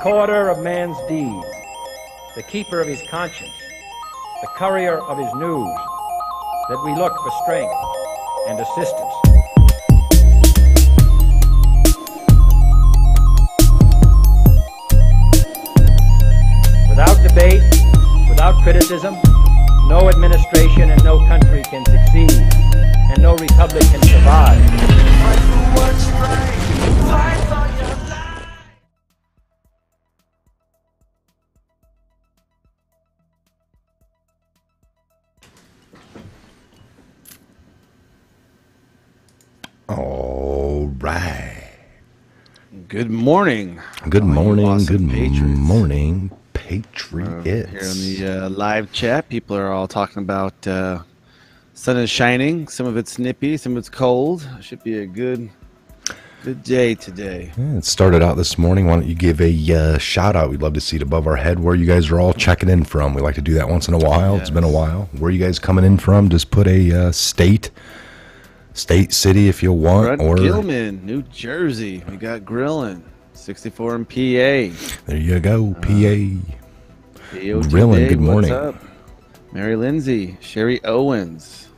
recorder of man's deeds, the keeper of his conscience, the courier of his news, that we look for strength and assistance. Without debate, without criticism, no administration and no country can succeed, and no republic can survive. Fight for what's right, fight for your life. All right. Good morning. Good morning. Awesome Good Patriots. morning, Patriots. Here in the live chat, people are all talking about sun is shining. Some of it's nippy, some of it's cold. Should be a good day today. Yeah, it started out this morning. Why don't you give a shout out? We'd love to see it above our head where you guys are all checking in from. We like to do that once in a while. Yes. It's been a while. Where you guys coming in from? Just put a state, city if you want. Brett or Gilman, New Jersey. We got grilling. 64 in PA. There you go, PA. POT Grilling, Dave, good morning. What's up? Mary Lindsay, Sherry Owens,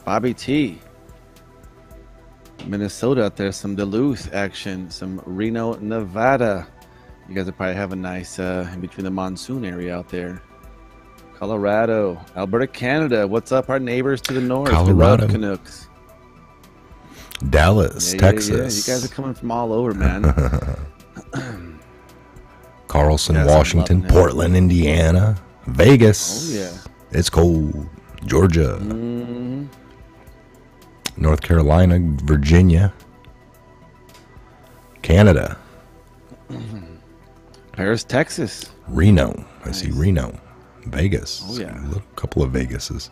Bobby T. Minnesota out there, some Duluth action, some Reno, Nevada. You guys will probably have a nice in between the monsoon area out there. Colorado, Alberta, Canada. What's up, our neighbors to the north? Colorado. We love Canucks. Dallas, Yeah, Texas. You guys are coming from all over, man. Carlson, Yes, I'm Washington, loving it. Portland, Indiana, Vegas. Oh, yeah. It's cold. Georgia, Mhm. North Carolina, Virginia, Canada, Paris, Texas. Reno. I see Nice. Reno, Vegas. Oh, yeah. A couple of Vegases.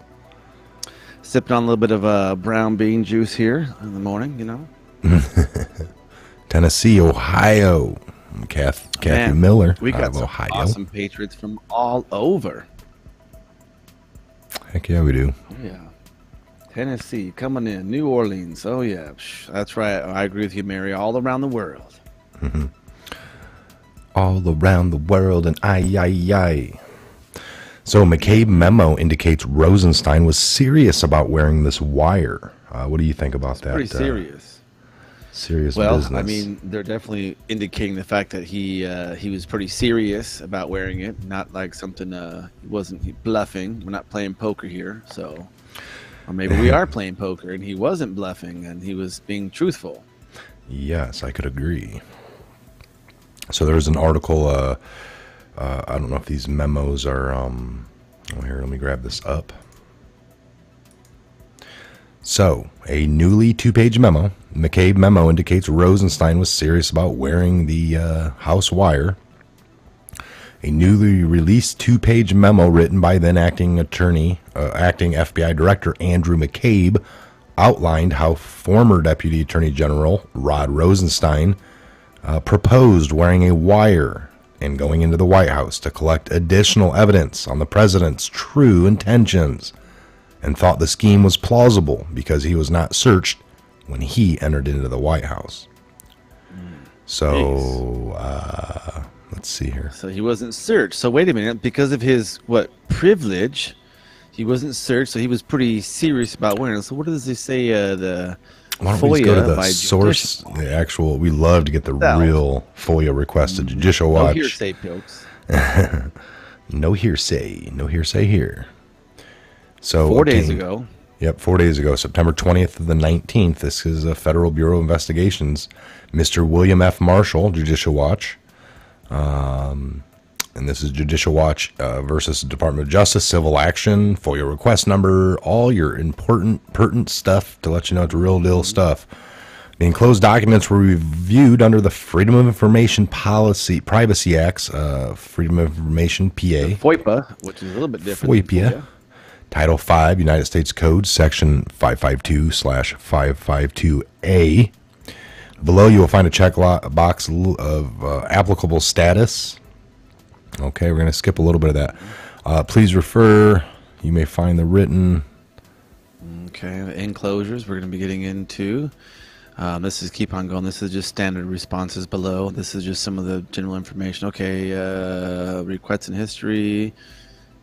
Sipping on a little bit of brown bean juice here in the morning, you know. Tennessee, Ohio. Kathy Man, Miller We out got of some Ohio. awesome Patriots from all over. Heck yeah, we do. Oh, yeah. Tennessee coming in. New Orleans. Oh, yeah. That's right. I agree with you, Mary. All around the world. All around the world and aye. So McCabe memo indicates Rosenstein was serious about wearing this wire. What do you think about that? Pretty serious. Serious Well, business. I mean, they're definitely indicating the fact that he was pretty serious about wearing it, not like something he wasn't bluffing. We're not playing poker here, so or maybe we are playing poker and he wasn't bluffing and he was being truthful. Yes, I could agree. So there's an article. I don't know if these memos are. Here, let me grab this up. So, a newly two-page memo, McCabe memo, indicates Rosenstein was serious about wearing the house wire. A newly released two-page memo written by then acting FBI Director Andrew McCabe outlined how former Deputy Attorney General Rod Rosenstein proposed wearing a wire and going into the White House to collect additional evidence on the president's true intentions, and thought the scheme was plausible because he was not searched when he entered into the White House. So, let's see here. So he wasn't searched. So wait a minute, because of his privilege, He wasn't searched, so he was pretty serious about wearing it. So what does he say? The Why don't we just go to FOIA the by source, the actual? We love to get the real FOIA request to Judicial No Watch. hearsay, folks. No hearsay. No hearsay here. So 4 days ago. Yep, 4 days ago, September 20th to the 19th. This is a Federal Bureau of Investigations. Mr. William F. Marshall, Judicial Watch. And this is Judicial Watch versus Department of Justice, Civil Action, FOIA request number, all your important, pertinent stuff to let you know it's real deal stuff. The enclosed documents were reviewed under the Freedom of Information Policy Privacy Acts, Freedom of Information, PA. FOIPA, which is a little bit different. FOIPA. Title 5, United States Code, Section 552/552A. Below you will find a check box of applicable status. Okay, we're going to skip a little bit of that. Please refer. You may find the written. Okay, the enclosures we're going to be getting into. This is keep on going. This is just standard responses below. This is just some of the general information. Okay, requests in history.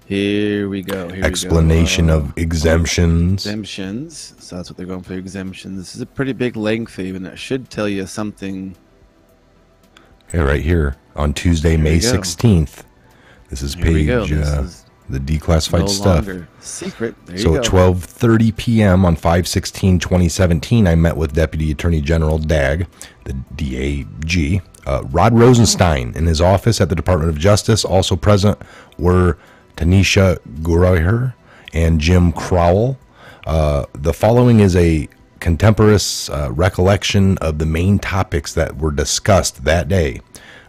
Here we go. Explanation of exemptions. Exemptions. So that's what they're going for, exemptions. This is a pretty big lengthy, and it should tell you something. Okay, right here on Tuesday, May 16th. This is page, the declassified no stuff. Secret. There So you at go. 12:30 p.m. on 5/16/2017, I met with Deputy Attorney General Dagg, the DAG, Rod Rosenstein in his office at the Department of Justice. Also present were Tanisha Gurriher and Jim Crowell. The following is a contemporaneous recollection of the main topics that were discussed that day.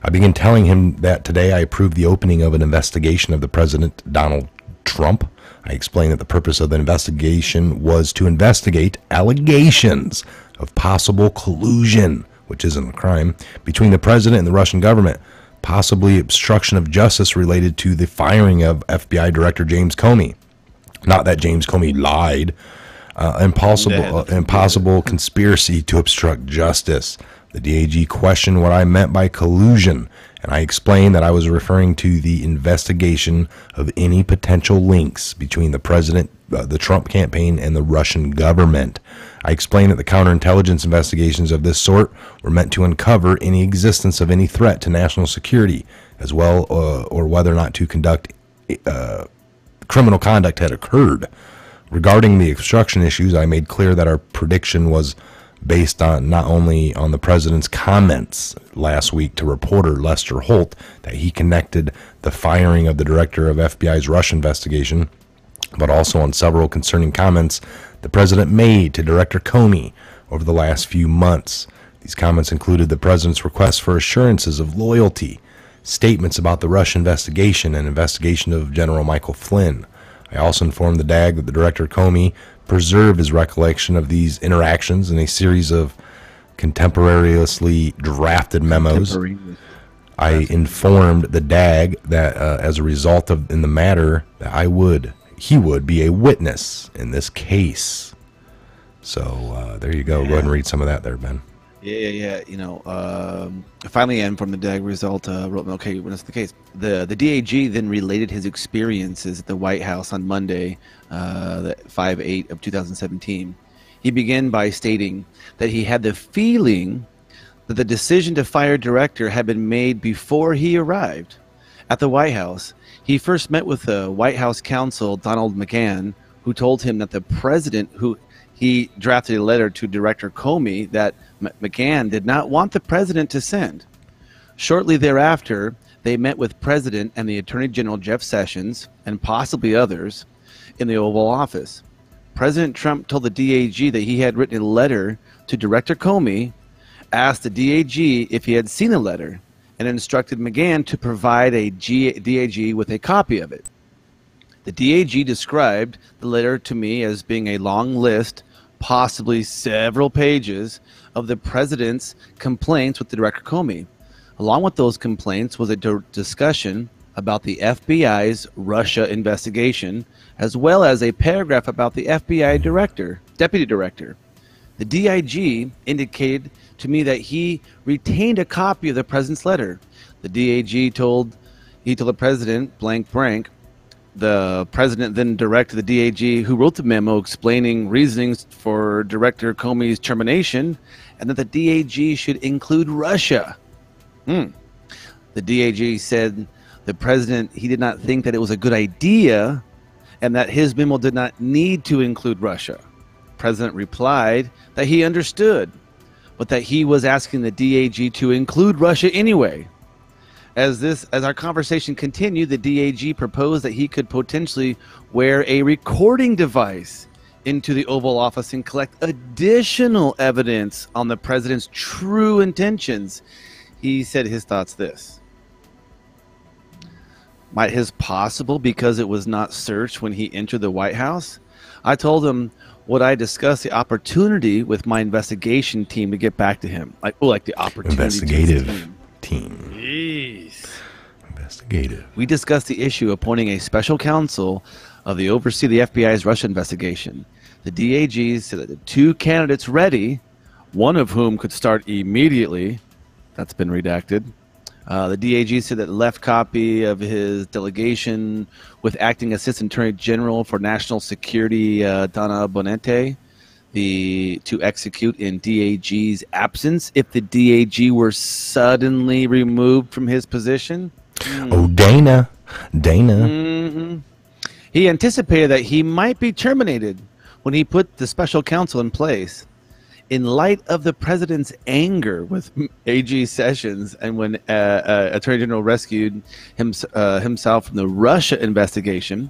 I began telling him that today I approved the opening of an investigation of the President Donald Trump. I explained that the purpose of the investigation was to investigate allegations of possible collusion, which isn't a crime, between the president and the Russian government, possibly obstruction of justice related to the firing of FBI Director James Comey. Not that James Comey lied. Impossible conspiracy to obstruct justice. The DAG questioned what I meant by collusion, and I explained that I was referring to the investigation of any potential links between the president, the Trump campaign, and the Russian government. I explained that the counterintelligence investigations of this sort were meant to uncover any existence of any threat to national security, as well or whether or not to conduct criminal conduct had occurred. Regarding the obstruction issues, I made clear that our prediction was based on not only on the president's comments last week to reporter Lester Holt that he connected the firing of the director of FBI's Russia investigation, but also on several concerning comments the president made to Director Comey over the last few months. These comments included the president's request for assurances of loyalty, statements about the Russia investigation, and investigation of General Michael Flynn. I also informed the DAG that the Director Comey preserve his recollection of these interactions in a series of contemporaneously drafted memos. I informed the DAG that as a result of in the matter that he would be a witness in this case. So there you go. Go ahead and read some of that there, Ben. Yeah. You know, finally, and from the DAG result, wrote, okay, when it's the case, the DAG then related his experiences at the White House on Monday, the 5/8 of 2017. He began by stating that he had the feeling that the decision to fire director had been made before he arrived at the White House. He first met with the White House counsel, Donald McGahn, who told him that the president, who he drafted a letter to Director Comey that McGahn did not want the president to send. Shortly thereafter, they met with President and the Attorney General Jeff Sessions, and possibly others, in the Oval Office. President Trump told the DAG that he had written a letter to Director Comey, asked the DAG if he had seen the letter, and instructed McGahn to provide a DAG with a copy of it. The DAG described the letter to me as being a long list, possibly several pages, of the president's complaints with Director Comey. Along with those complaints was a discussion about the FBI's Russia investigation, as well as a paragraph about the FBI deputy director. The DIG indicated to me that he retained a copy of the president's letter. The DAG told the president, blank, the president then directed the DAG who wrote the memo explaining reasonings for Director Comey's termination, and that the DAG should include Russia. The DAG said the president, he did not think that it was a good idea and that his memo did not need to include Russia. The president replied that he understood, but that he was asking the DAG to include Russia anyway. As our conversation continued, the DAG proposed that he could potentially wear a recording device into the Oval Office and collect additional evidence on the president's true intentions. He said his thoughts this. Might his possible because it was not searched when he entered the White House? I told him, would I discuss the opportunity with my investigation team to get back to him? Like the opportunity investigative team. Jeez. Investigative. We discussed the issue appointing a special counsel of the oversee the FBI's Russia investigation. The DAG said that the two candidates ready, one of whom could start immediately. That's been redacted. The DAG said that left copy of his delegation with Acting Assistant Attorney General for National Security, Donna Bonente, to execute in DAG's absence if the DAG were suddenly removed from his position. Oh, Dana. He anticipated that he might be terminated when he put the special counsel in place. In light of the president's anger with AG Sessions and when Attorney General rescued himself from the Russia investigation,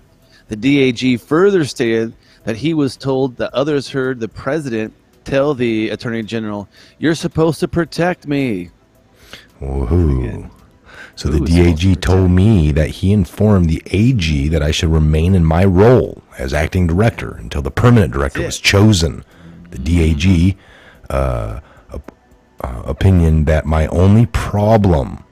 the DAG further stated that he was told that others heard the president tell the Attorney General, "You're supposed to protect me." Woohoo. So the DAG told me that he informed the AG that I should remain in my role as acting director until the permanent director was chosen. The DAG opinion that my only problem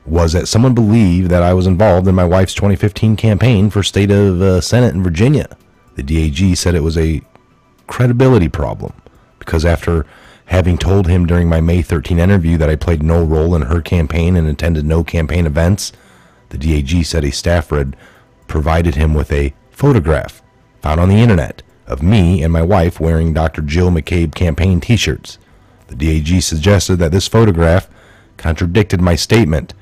was that someone believed that I was involved in my wife's 2015 campaign for state of Senate in Virginia. The DAG said it was a credibility problem because after having told him during my May 13 interview that I played no role in her campaign and attended no campaign events, the DAG said a staffer had provided him with a photograph found on the internet of me and my wife wearing Dr. Jill McCabe campaign t-shirts. The DAG suggested that this photograph contradicted my statement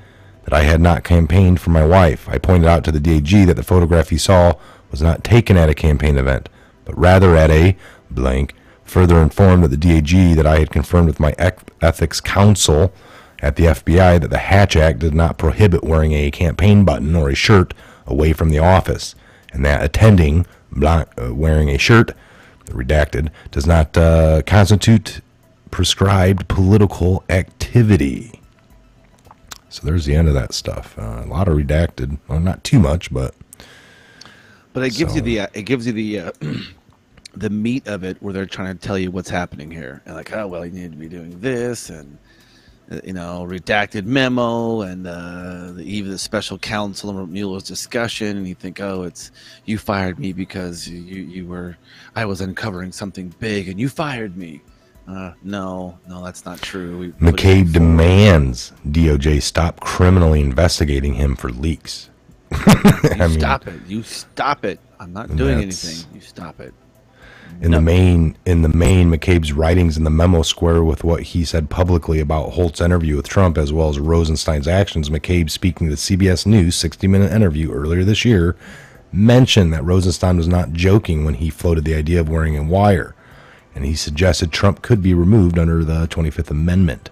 that I had not campaigned for my wife. I pointed out to the DAG that the photograph he saw was not taken at a campaign event, but rather at a blank. Further informed that the DAG that I had confirmed with my ethics counsel at the FBI that the Hatch Act did not prohibit wearing a campaign button or a shirt away from the office, and that attending wearing a shirt, redacted, does not constitute prescribed political activity. So there's the end of that stuff. A lot of redacted. Well, not too much, but it gives you the the meat of it, where they're trying to tell you what's happening here, and like, oh well, you need to be doing this, and redacted memo, and even the special counsel and Mueller's discussion, and you think, oh, it's you fired me because I was uncovering something big, and you fired me. No, that's not true. McCabe demands DOJ stop criminally investigating him for leaks. You stop it. I'm not doing anything. You stop it. In the main, McCabe's writings in the memo square with what he said publicly about Holt's interview with Trump, as well as Rosenstein's actions. McCabe, speaking to the CBS News 60-minute interview earlier this year, mentioned that Rosenstein was not joking when he floated the idea of wearing a wire, and he suggested Trump could be removed under the 25th Amendment.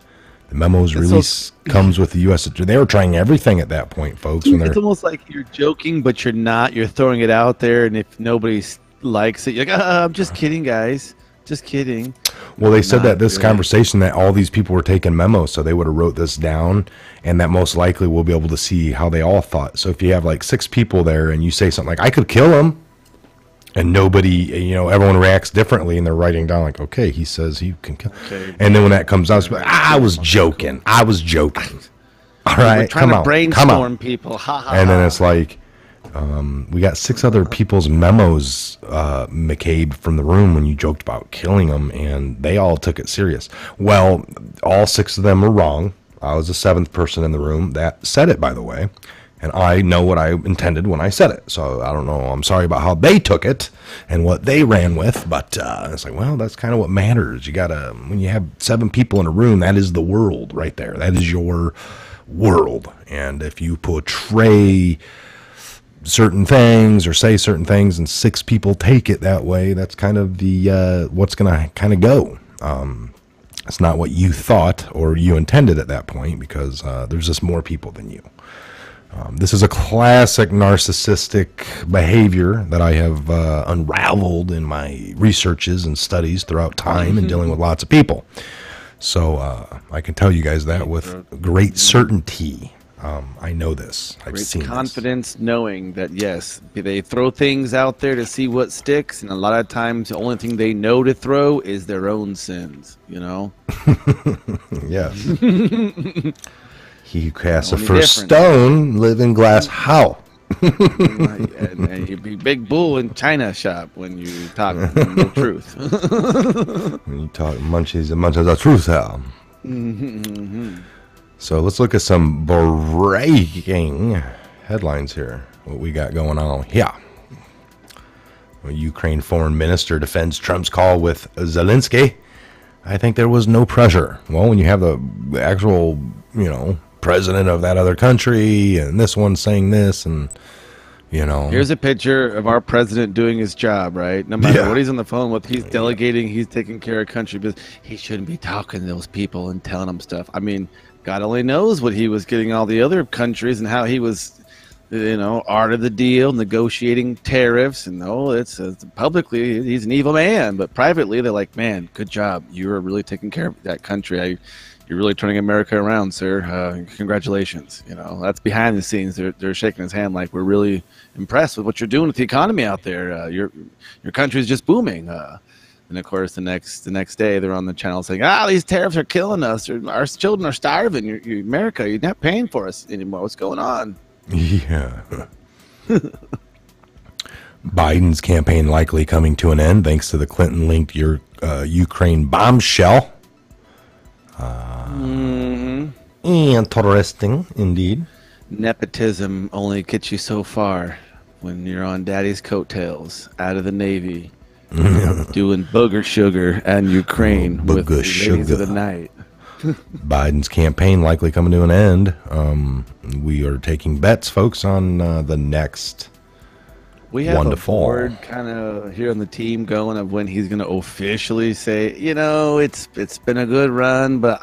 The memo's release comes with the U.S. They were trying everything at that point, folks. It's almost like you're joking, but you're not. You're throwing it out there, and if nobody likes it, you're like, I'm just kidding, guys. Just kidding. Well, they said that this conversation, that all these people were taking memos, so they would have wrote this down, and that most likely we'll be able to see how they all thought. So if you have like 6 people there and you say something like, I could kill him, and nobody, everyone reacts differently, and they're writing down like, okay, he says he can kill. Okay. And then when that comes out, it's like, I was joking. All right, we're trying to brainstorm people. Ha ha. And then it's like, we got 6 other people's memos, McCabe, from the room when you joked about killing them, and they all took it serious. Well, all 6 of them were wrong. I was the 7th person in the room that said it, by the way. And I know what I intended when I said it. So I don't know. I'm sorry about how they took it and what they ran with. But it's like, well, that's kind of what matters. You got to, when you have 7 people in a room, that is the world right there. That is your world. And if you portray certain things or say certain things and 6 people take it that way, that's kind of the what's going to kind of go. It's not what you thought or you intended at that point, because there's just more people than you. This is a classic narcissistic behavior that I have unraveled in my researches and studies throughout time and dealing with lots of people. So I can tell you guys that with great certainty. I know this. I've seen confidence, knowing that, yes, they throw things out there to see what sticks, and a lot of times the only thing they know to throw is their own sins, you know? Yes. He who casts the first stone live in glass house. and you be big bull in China shop when you talk the truth. When you talk munchies and munchies the truth, Hal. So let's look at some breaking headlines here. What we got going on here. Ukraine foreign minister defends Trump's call with Zelensky. I think there was no pressure. Well, when you have the actual, president of that other country and this one saying this, and here's a picture of our president doing his job, right? No matter what he's on the phone with, he's delegating, he's taking care of country business. He shouldn't be talking to those people and telling them stuff. I mean, God only knows what he was getting all the other countries and how he was, art of the deal, negotiating tariffs, and it's publicly he's an evil man, but privately they're like, man, good job, you're really taking care of that country. You're really turning America around, sir. Congratulations. That's behind the scenes. They're shaking his hand like, we're really impressed with what you're doing with the economy out there. Your country's just booming. And of course, the next day they're on the channel saying, these tariffs are killing us. Our children are starving. America, you're not paying for us anymore. What's going on? Yeah. Biden's campaign likely coming to an end thanks to the Clinton-linked Ukraine bombshell. Interesting, indeed. Nepotism only gets you so far when you're on daddy's coattails, out of the Navy, doing booger sugar and Ukraine with the ladies of the night. Biden's campaign likely coming to an end. We are taking bets, folks, on the next we have a board kind of here on the team going of when he's going to officially say, it's been a good run, but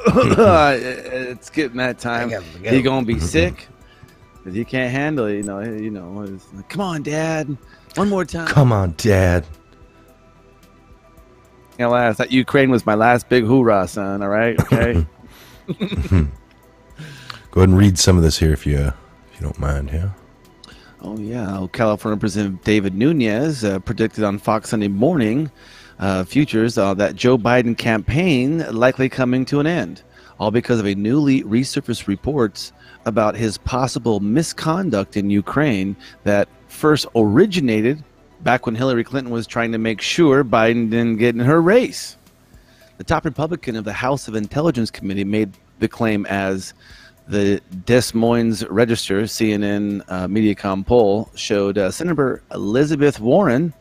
it's getting that time. He's going to be sick because he can't handle it. It's like, come on, Dad, one more time. Come on, Dad. That Ukraine was my last big hoorah, son. All right, okay. Go ahead and read some of this here if you don't mind. Yeah. Oh, yeah. California Representative David Nunes predicted on Fox Sunday Morning Futures that Joe Biden campaign likely coming to an end, all because of a newly resurfaced reports about his possible misconduct in Ukraine that first originated back when Hillary Clinton was trying to make sure Biden didn't get in her race. The top Republican of the House of Intelligence Committee made the claim as the Des Moines Register, CNN Mediacom poll showed Senator Elizabeth Warren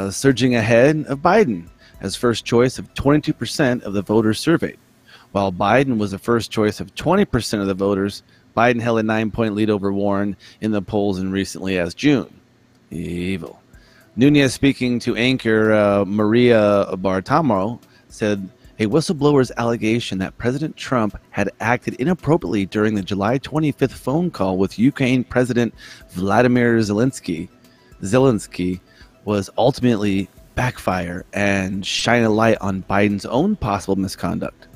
surging ahead of Biden as first choice of 22% of the voters surveyed. While Biden was the first choice of 20% of the voters, Biden held a 9-point lead over Warren in the polls in recently as June. Evil. Nunes, speaking to anchor Maria Bartiromo, said a whistleblower's allegation that President Trump had acted inappropriately during the July 25th phone call with Ukraine President Vladimir Zelensky was ultimately backfire and shine a light on Biden's own possible misconduct.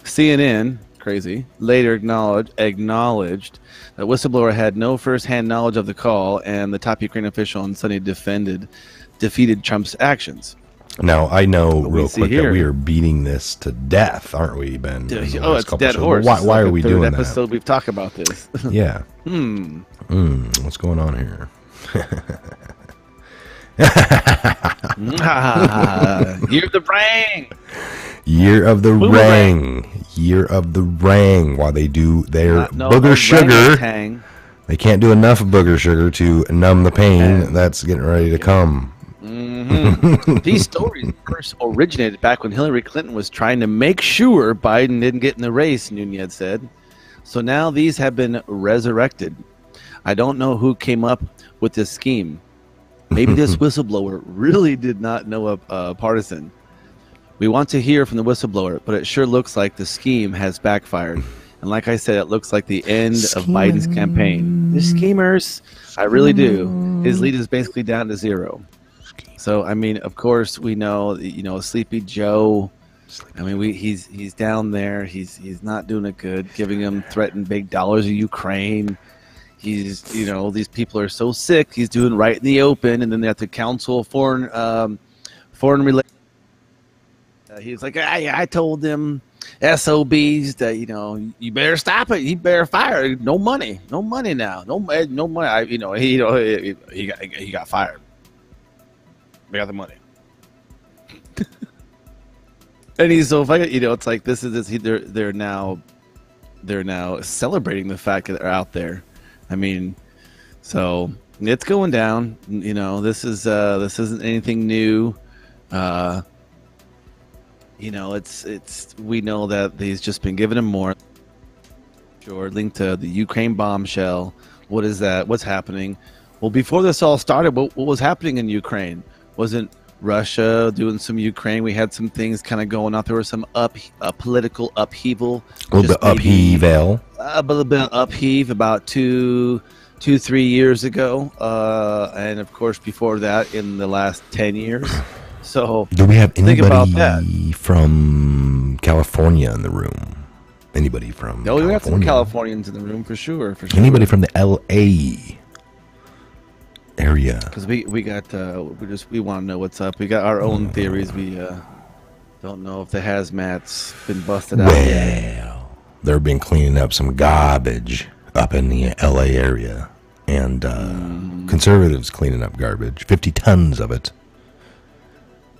CNN, crazy, later acknowledged that whistleblower had no first-hand knowledge of the call, and the top Ukraine official on Sunday defeated Trump's actions. Now, I know real quick that we are beating this to death, aren't we, Ben? It's a dead horse. Why are we doing that? Episode we've talked about this. Yeah. What's going on here? Year of the Ring. Year of the Ring. year of the Rang while they do their No booger sugar. orangutan. They can't do enough booger sugar to numb the pain that's getting ready to come. These stories first originated back when Hillary Clinton was trying to make sure Biden didn't get in the race, Nunez said. So now these have been resurrected. I don't know who came up with this scheme. Maybe this whistleblower really did not know a partisan. We want to hear from the whistleblower, but it sure looks like the scheme has backfired. And like I said, it looks like the end of Biden's campaign. The schemers, I really do. His lead is basically down to 0. So, I mean, of course, we know, Sleepy Joe. I mean, he's down there. He's not doing it good, giving them threatened big dollars of Ukraine. He's, these people are so sick. He's doing right in the open, and then they have to counsel foreign relations. He's like, I told them SOBs that you better stop it. You better fire it. No money now. No money. He got fired. We got the money. And he's so funny. It's like they're now celebrating the fact that they're out there. I mean, so it's going down. This isn't anything new. It's we know that he's just been giving him more. Sure, linked to the Ukraine bombshell. What is that? What's happening? Well, before this all started, what was happening in Ukraine? Wasn't Russia doing some Ukraine? We had some things kind of going on. There was some political upheaval. A little bit upheaval. A little bit of upheave about 3 years ago, and of course before that in the last 10 years. So do we have anybody from California in the room? Anybody from? No, we have some Californians in the room for sure. Anybody from the LA area? Because we got we want to know what's up. We got our own theories. We don't know if the hazmat's been busted out yet. They've been cleaning up some garbage up in the LA area, and conservatives cleaning up garbage, 50 tons of it.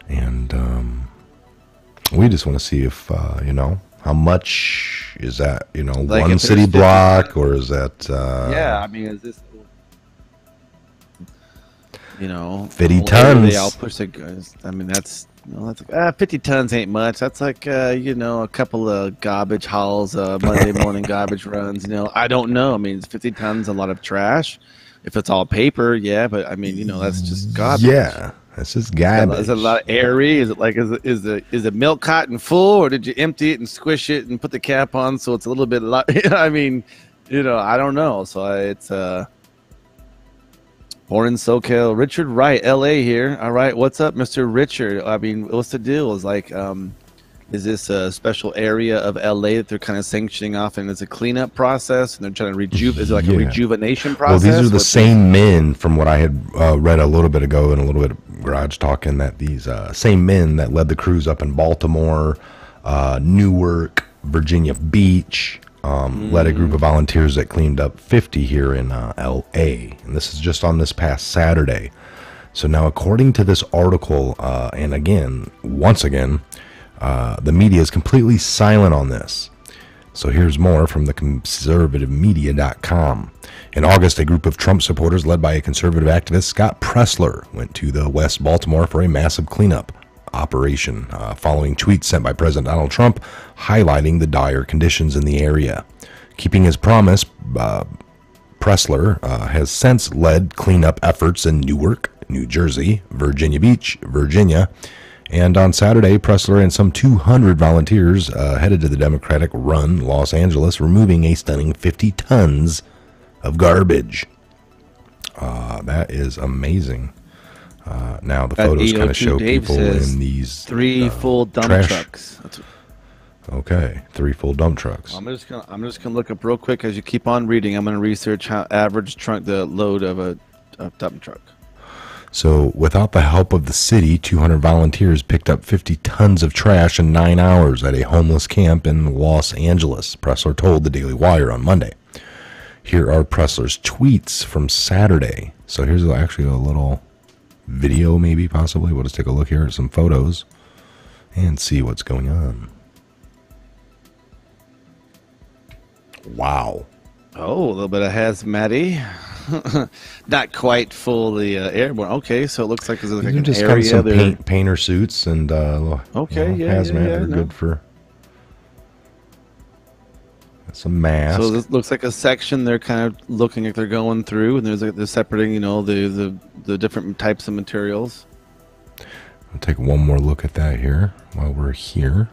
And we just want to see if how much is that, like one city block, or is that I mean, is this 50 tons? They all push the guys. I mean, that's 50 tons ain't much. That's like a couple of garbage hauls, Monday morning garbage runs. I don't know. I mean, is 50 tons a lot of trash? If it's all paper, yeah, but I mean, that's just garbage. Yeah. That's just garbage. Is it a lot of airy? Is it like is the milk carton full, or did you empty it and squish it and put the cap on so it's a little bit I mean, I don't know. So it's born in SoCal. Richard Wright, LA here. All right, what's up, Mr. Richard? I mean, what's the deal? Is like is this a special area of LA that they're kind of sanctioning off, and it's a cleanup process, and they're trying to is it like a rejuvenation process? Well, these are the same men, from what I had read a little bit ago in a little bit of garage talking, that these same men that led the crews up in Baltimore, Newark, Virginia Beach, led a group of volunteers that cleaned up 50 here in LA, and this is just on this past Saturday. So now, according to this article, and again, once again, the media is completely silent on this. So here's more from the conservativemedia.com. In August, a group of Trump supporters led by a conservative activist, Scott Pressler, went to the West Baltimore for a massive cleanup operation, following tweets sent by President Donald Trump highlighting the dire conditions in the area. Keeping his promise, Pressler has since led cleanup efforts in Newark, New Jersey, Virginia Beach, Virginia, and on Saturday, Pressler and some 200 volunteers headed to the Democratic-run Los Angeles, removing a stunning 50 tons of garbage. That is amazing. Now the photos kind of show people in these 3 full dump trucks. Okay, 3 full dump trucks. I'm just gonna look up real quick as you keep on reading. I'm gonna research how average the load of a dump truck. So, without the help of the city, 200 volunteers picked up 50 tons of trash in 9 hours at a homeless camp in Los Angeles, Pressler told the Daily Wire on Monday. Here are Pressler's tweets from Saturday. So here's actually a little video, maybe, possibly. We'll just take a look here at some photos and see what's going on. Wow. Oh, a little bit of hazmat-y. Not quite fully airborne. Okay, so it looks like there's like These are an just kind of area some painter suits and Okay, yeah, hazmat yeah, are no. good for some mask. So this looks like a section they're kind of looking like they're going through, and they're separating, you know, the different types of materials. I'll take one more look at that here while we're here.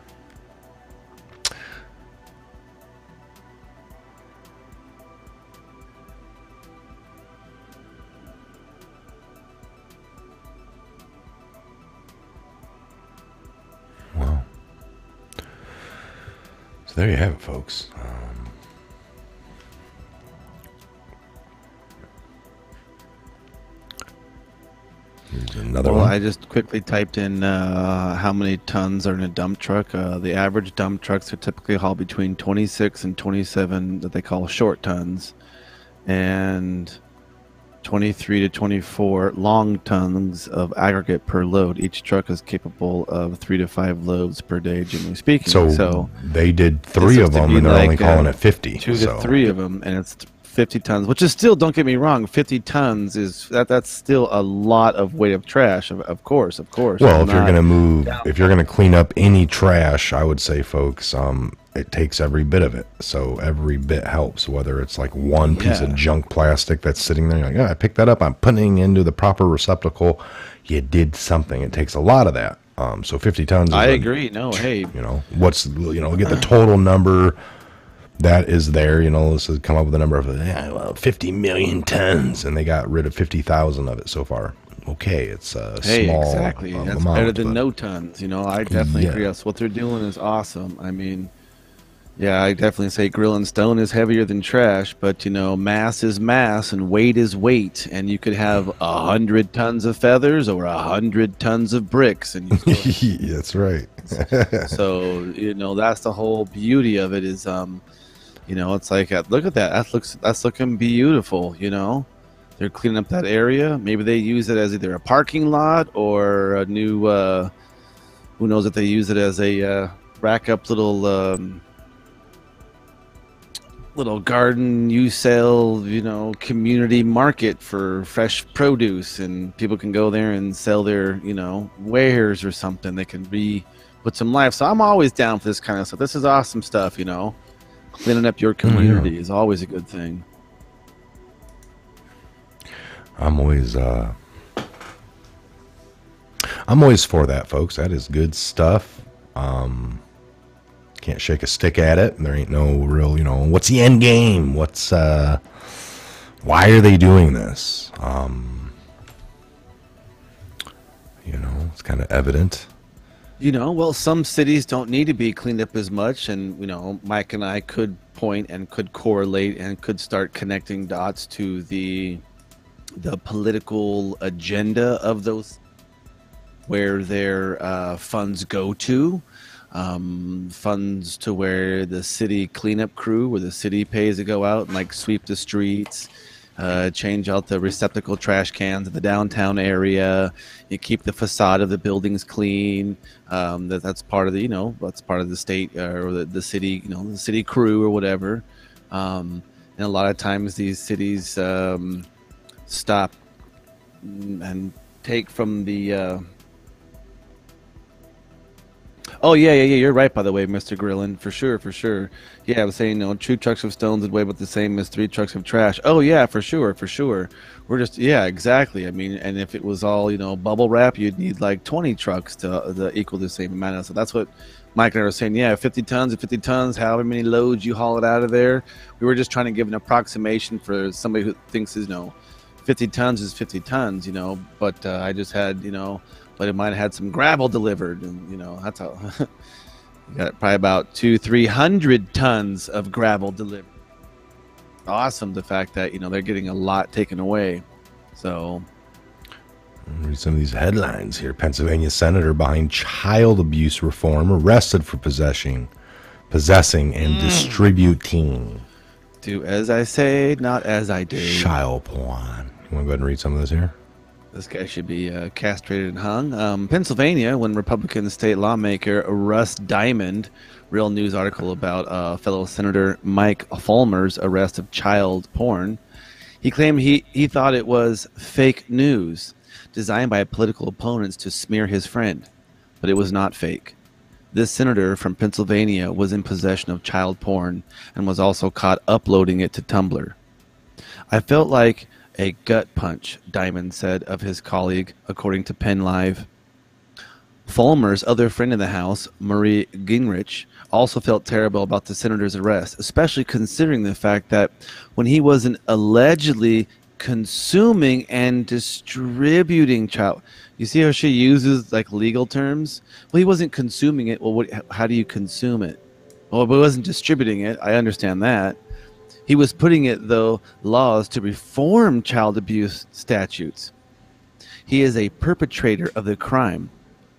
Wow. So there you have it, folks. Here's another Well, one. I just quickly typed in how many tons are in a dump truck. The average dump trucks are typically haul between 26 and 27 that they call short tons, and 23 to 24 long tons of aggregate per load. Each truck is capable of 3 to 5 loads per day, generally speaking. So they did 3 of looks to them, be and they're only like, calling it 50. 2 so. to 3 of them, and it's 50 tons, which is still, don't get me wrong, 50 tons is that's still a lot of weight of trash. Of course. Well, if you're going to move, if you're going to clean up any trash, I would say, folks, it takes every bit of it. So every bit helps, whether it's like one piece of junk plastic that's sitting there. You're like, I picked that up. I'm putting it into the proper receptacle. You did something. It takes a lot of that. So 50 tons. Is I agree. No, hey, you know, what's, you know, get the total number that is there. You know, this has come up with a number of 50 million tons, and they got rid of 50,000 of it so far. Okay, it's a small exactly. That's amount, better than but no tons. You know, I definitely agree. Yes, what they're doing is awesome. I mean, yeah, I definitely say grill and stone is heavier than trash, but you know, mass is mass and weight is weight, and you could have 100 tons of feathers or 100 tons of bricks, and you still that's right. so you know, that's the whole beauty of it. Is you know, it's like look at that. That's looking beautiful. You know, they're cleaning up that area. Maybe they use it as either a parking lot or a new. Who knows if they use it as a rack up little garden use sale, you know, community market for fresh produce, and people can go there and sell their, you know, wares or something. They can put some life. So I'm always down for this kind of stuff. This is awesome stuff, you know. Cleaning up your community is always a good thing. I'm always for that, folks. That is good stuff. Can't shake a stick at it. There ain't no real, you know, what's the end game? What's why are they doing this? You know, it's kind of evident. You know, well, some cities don't need to be cleaned up as much, and you know, Mike and I could point and could correlate and could start connecting dots to the political agenda of those, where their funds go to. Funds to where the city cleanup crew, where the city pays to go out and like sweep the streets, change out the receptacle trash cans in the downtown area. You keep the facade of the buildings clean. That's part of the, you know, that's part of the state or the city, you know, the city crew or whatever. And a lot of times these cities stop and take from the. Oh yeah, you're right. By the way, Mr. Grillin, for sure. Yeah, I was saying, you know, 2 trucks of stones would weigh about the same as 3 trucks of trash. Oh yeah, for sure. We're just, yeah, exactly. I mean, and if it was all, you know, bubble wrap, you'd need like 20 trucks to equal the same amount. So that's what Mike and I were saying. Yeah, 50 tons, however many loads you haul it out of there. We were just trying to give an approximation for somebody who thinks, you know, 50 tons is 50 tons, you know. But I just had, you know. But it might have had some gravel delivered, and you know, that's how you got probably about 200-300 tons of gravel delivered. Awesome, the fact that, you know, they're getting a lot taken away. So Read some of these headlines here. Pennsylvania senator behind child abuse reform arrested for possessing and distributing. Do as I say, not as I do. Child porn. You want to go ahead and read some of this here? This guy should be castrated and hung. Pennsylvania, when Republican state lawmaker Russ Diamond, real news article about fellow Senator Mike Fulmer's arrest of child porn. He claimed he thought it was fake news designed by political opponents to smear his friend, but it was not fake. This senator from Pennsylvania was in possession of child porn and was also caught uploading it to Tumblr. I felt like a gut punch, Diamond said of his colleague, according to Penn Live. Fulmer's other friend in the House, Marie Gingrich, also felt terrible about the senator's arrest, especially considering the fact that when he wasn't allegedly consuming and distributing child, you see how she uses like legal terms? Well, he wasn't consuming it. Well, how do you consume it? Well, but he wasn't distributing it. I understand that. He was putting it, though, laws to reform child abuse statutes. He is a perpetrator of the crime.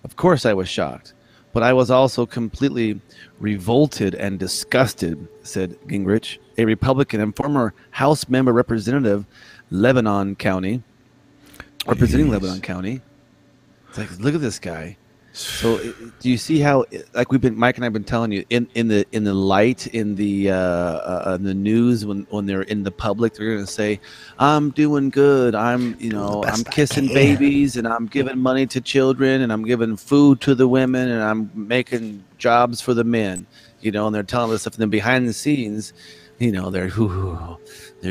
Of course I was shocked, but I was also completely revolted and disgusted, said Gingrich, a Republican and former House member representative, Lebanon County, representing Lebanon County. It's like, look at this guy. So do you see how, like Mike and I've been telling you, in the light, in the news, when they're in the public, they're going to say, I'm doing good. I'm kissing babies, and I'm giving money to children, and I'm giving food to the women, and I'm making jobs for the men, and they're telling us stuff. And then behind the scenes, they're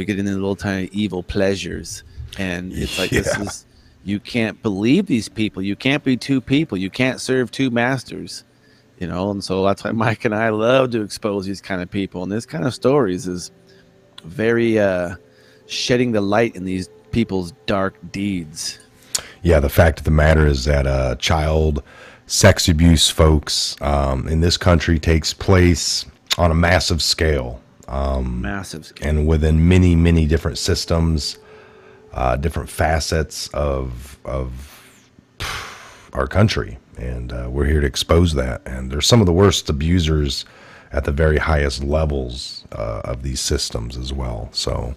getting their little tiny evil pleasures. And it's like, this is, you can't believe these people. You can't be two people. You can't serve two masters, and so that's why Mike and I love to expose these kind of people. And this kind of stories is very shedding the light in these people's dark deeds. Yeah, the fact of the matter is that child sex abuse, folks, in this country takes place on a massive scale. Massive scale. And within many, many different systems. Different facets of our country, and we're here to expose that. And there's some of the worst abusers at the very highest levels of these systems as well. So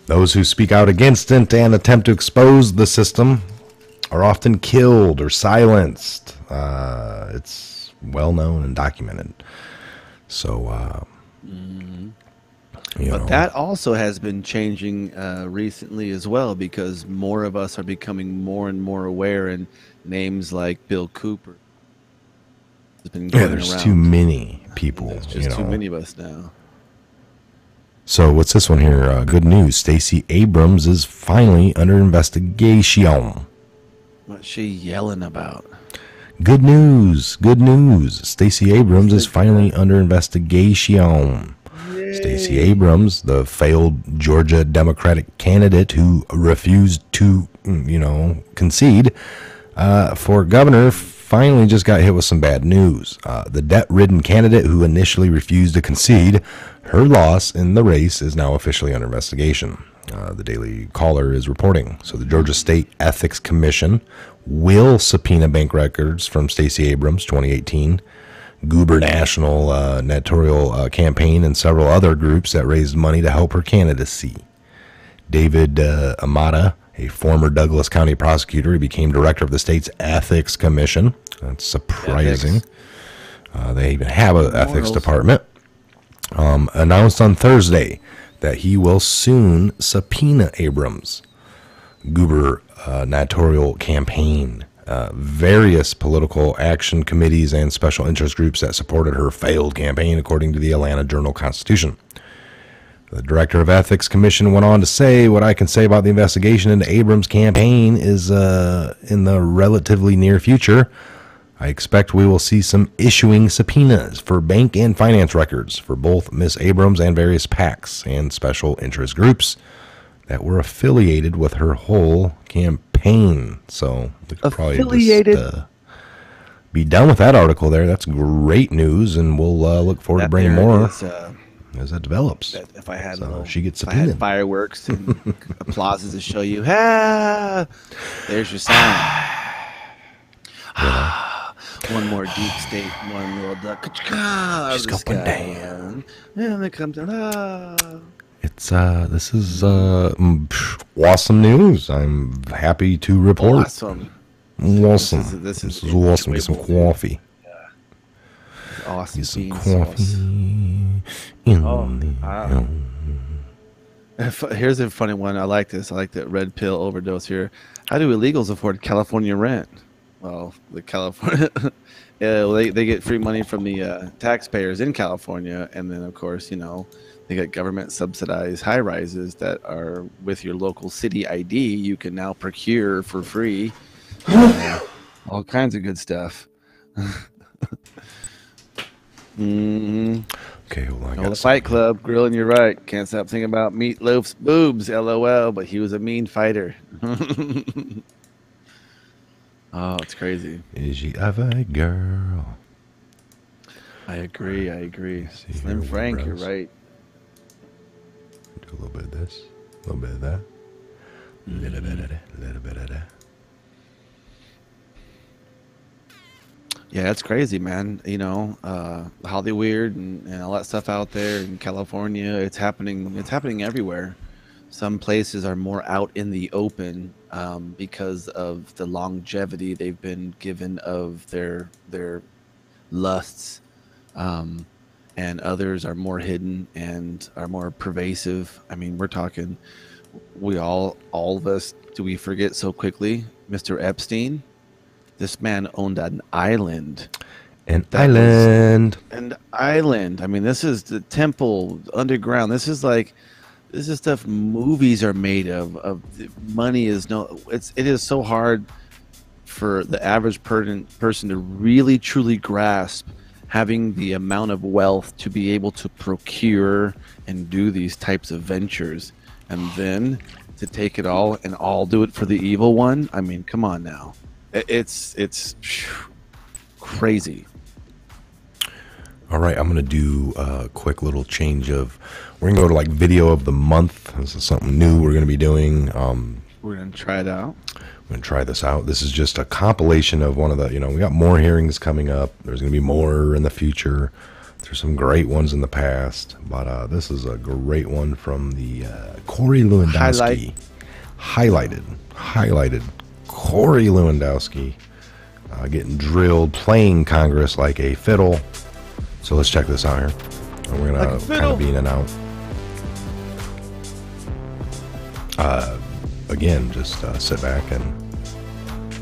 those who speak out against it and attempt to expose the system are often killed or silenced. It's well known and documented. So but that also has been changing recently as well, because more of us are becoming more and more aware, and names like Bill Cooper has been going there's around. Too many people. There's just too many of us now. So what's this one here? Good news. Stacey Abrams is finally under investigation. What's she yelling about? Good news. Good news. Stacey Abrams is finally under investigation. Stacey Abrams, the failed Georgia Democratic candidate who refused to, concede for governor, finally just got hit with some bad news. The debt-ridden candidate who initially refused to concede her loss in the race is now officially under investigation. The Daily Caller is reporting. So the Georgia State Ethics Commission will subpoena bank records from Stacey Abrams' 2018 Goober National Notarial Campaign and several other groups that raised money to help her candidacy. David Amata, a former Douglas County prosecutor, he became director of the state's Ethics Commission. That's surprising. They even have an ethics department. Announced on Thursday that he will soon subpoena Abrams' Goober Notarial Campaign. Various political action committees and special interest groups that supported her failed campaign, according to the Atlanta Journal-Constitution. The director of Ethics Commission went on to say, what I can say about the investigation into Abrams' campaign is in the relatively near future, I expect we will see some issuing subpoenas for bank and finance records for both Ms. Abrams and various PACs and special interest groups that were affiliated with her whole campaign. So we could probably just be done with that article there. That's great news, and we'll look forward to bringing more as that develops. If I had she gets subpoenaed. I had fireworks and applauses to show you, there's your sign. One more deep state, one little duck. She's going down. And then it comes down. It's this is awesome news. I'm happy to report. Awesome. Awesome. This is awesome. Get some coffee. Awesome. Get some bean coffee. sauce. Here's a funny one. I like this. I like that red pill overdose here. How do illegals afford California rent? Well, the California, they get free money from the taxpayers in California, and then of course, they get government subsidized high rises that are with your local city ID. You can now procure for free. All kinds of good stuff. Okay, hold on. The Fight Club, grilling, you're right. Can't stop thinking about Meatloaf's boobs, LOL, but he was a mean fighter. Oh, it's crazy. Is she ever a girl? I agree. Slim Frank, you're right. Do a little bit of this, a little bit of that, a little bit of that, a little bit of that. Yeah, that's crazy, man. Hollywood and all that stuff out there in California, it's happening everywhere. Some places are more out in the open because of the longevity they've been given of their lusts, and others are more hidden and are more pervasive. I mean, we're talking, all of us, do we forget so quickly? Mr. Epstein, this man owned an island. An island. I mean, this is the temple underground. This is stuff movies are made of. Money is it is so hard for the average person to really truly grasp having the amount of wealth to be able to procure and do these types of ventures, and then to take it all and all do it for the evil one. I mean, come on now. It's crazy. All right, I'm going to do a quick little change of... We're going to go to video of the month. This is something new we're going to be doing. We're going to try it out. I'm going to try this out. This is just a compilation of one of the... we got more hearings coming up. There's going to be more in the future. There's some great ones in the past. But this is a great one from the Corey Lewandowski. Highlighted. Corey Lewandowski getting drilled, playing Congress like a fiddle. So let's check this out here. And we're going to kind of be in and out. Again, just sit back and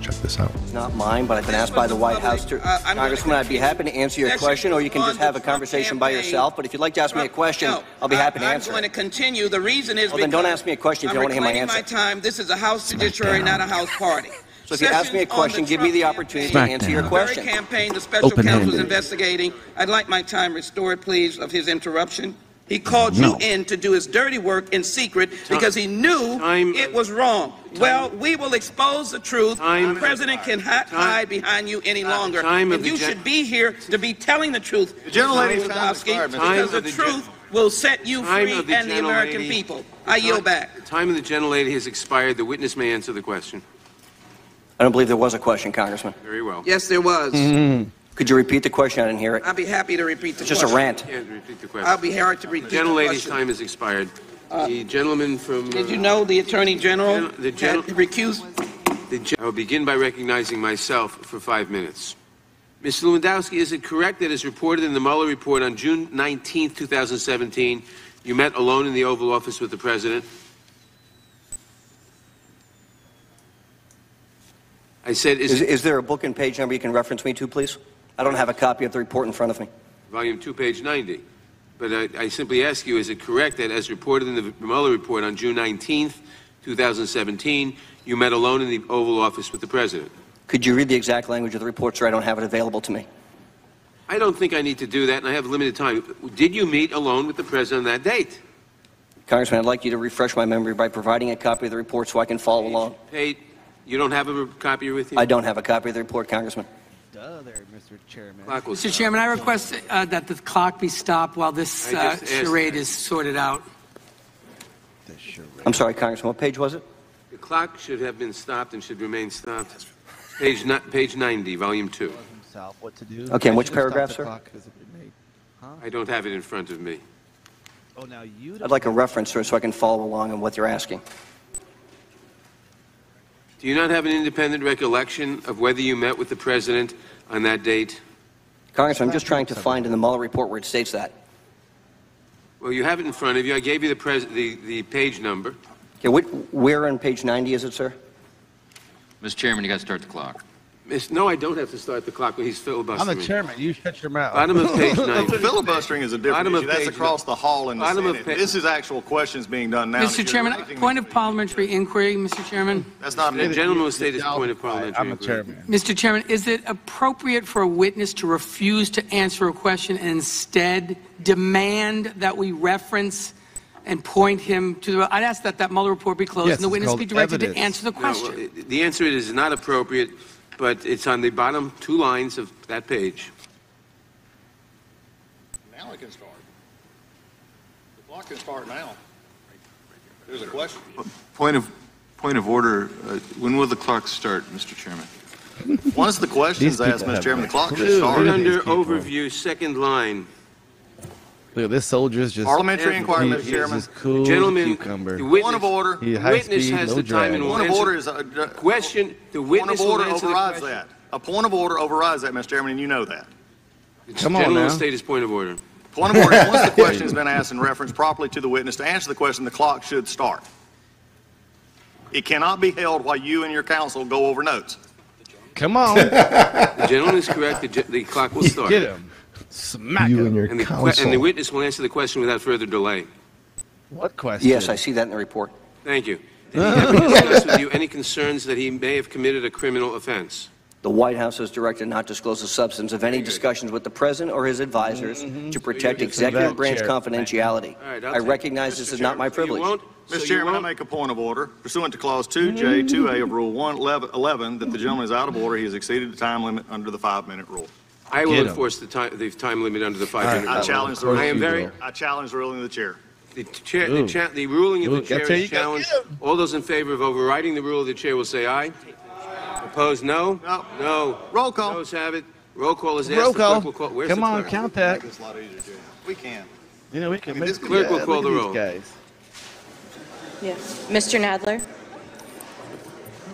check this out. It's not mine, but I've been asked by the White House to... Congressman, I'd be happy to answer your question, or you can just have a conversation by yourself. But if you'd like to ask me a question, I'll be happy to answer I'm going to continue. The reason is well, then don't ask me a question if you don't want to hear my answer. My time. This is a House judiciary, not a House party. So if you ask me a question, give me the opportunity to answer your question. The very campaign the special counsel is investigating. I'd like my time restored, please, of his interruption. He called you in to do his dirty work in secret because he knew it was wrong. Well, we will expose the truth. The president cannot hide behind you any longer. And you should be here to be telling the truth, because the truth will set you free and the American people. I yield back. The time of the gentlelady has expired. The witness may answer the question. I don't believe there was a question, Congressman. Very well. Yes, there was. Could you repeat the question? I didn't hear it. I'll be happy to repeat the question. It's just a rant. Yeah, repeat the question. I'll be happy to repeat the question. The gentlelady's time has expired. The gentleman from... Did you know the Attorney General had recused? I will begin by recognizing myself for 5 minutes. Mr. Lewandowski, is it correct that as reported in the Mueller report on June 19, 2017, you met alone in the Oval Office with the President? I said, is there a book and page number you can reference me to, please? I don't have a copy of the report in front of me. Volume 2, page 90. But I simply ask you, is it correct that as reported in the Mueller report on June 19th, 2017, you met alone in the Oval Office with the President? Could you read the exact language of the report, sir? I don't have it available to me. I don't think I need to do that, and I have limited time. Did you meet alone with the President on that date? Congressman, I'd like you to refresh my memory by providing a copy of the report so I can follow along. You don't have a copy with you? I don't have a copy of the report, Congressman. Duh there, Mr. Chairman. Mr. Chairman, I request that the clock be stopped while this charade is sorted out. I'm sorry, Congressman, what page was it? The clock should have been stopped and should remain stopped. Page 90, volume 2. Okay, and which paragraph, sir? I don't have it in front of me. I'd like a reference, sir, so I can follow along on what you're asking. Do you not have an independent recollection of whether you met with the president on that date? Congressman, I'm just trying to find in the Mueller report where it states that. Well, you have it in front of you. I gave you the page number. Okay, where on page 90 is it, sir? Mr. Chairman, you got to start the clock. No, I don't have to start the clock when he's filibustering. I'm the chairman. You shut your mouth. Bottom of page 90. Filibustering is a different issue. That's across the hall in the Senate. This is actual questions being done now. Mr. Chairman, point of parliamentary inquiry, Mr. Chairman. That's not The gentleman will state his point of parliamentary I'm the inquiry. chairman. Mr. Chairman, is it appropriate for a witness to refuse to answer a question and instead demand that we reference and point him to the... I'd ask that that Mueller report be closed Yes, and the it's witness called be directed evidence. to answer the question. No, well, the answer is not appropriate, but it's on the bottom 2 lines of that page. Now it can start. The clock can start now. There's a question. Point of order. When will the clock start, Mr. Chairman? Once the question's These asked, people Mr. have Chairman, the clock Right should start. under overview, second line. Look at this soldier's just... Parliamentary inquiry, he Mr. is Chairman. as cool as a Gentlemen, cucumber. the witness, Point of order. He the high witness speed, has no the time and drag. will Point of answer order is the question. The point witness of will order answer the overrides question. that. A point of order overrides that, Mr. Chairman, and you know that. Come on Gentleman now. will state his point of order. Point of order is once the question has been asked and referenced properly to the witness to answer the question, the clock should start. It cannot be held while you and your counsel go over notes. Come on. The gentleman is correct. The clock will start. Get him. Smack You him. and your And the counsel. witness will answer the question without further delay. What question? Yes, I see that in the report. Thank you. Did he ever discuss with you any concerns that he may have committed a criminal offense? The White House has directed not to disclose the substance of any discussions with the president or his advisors to protect executive branch confidentiality. All right, I recognize this is not my privilege. Mr. Chairman, I make a point of order. Pursuant to Clause 2J, 2A of Rule 111, that the gentleman is out of order. He has exceeded the time limit under the 5-minute rule. I will Get him. enforce the time limit under the 5-minute I rule. challenge the I am ruling. I challenge the ruling of the chair. The ruling of the chair is challenged. All those in favor of overriding the rule of the chair will say aye. Opposed, no? No. No. Roll call. Those have it. Roll call is asked. Roll The clerk call. will call. Where's Come the on, clerk? count that. It's a lot easier, Jay. We can. You know, we can make... Clerk will call look the at roll. these guys. Yes. Mr. Nadler?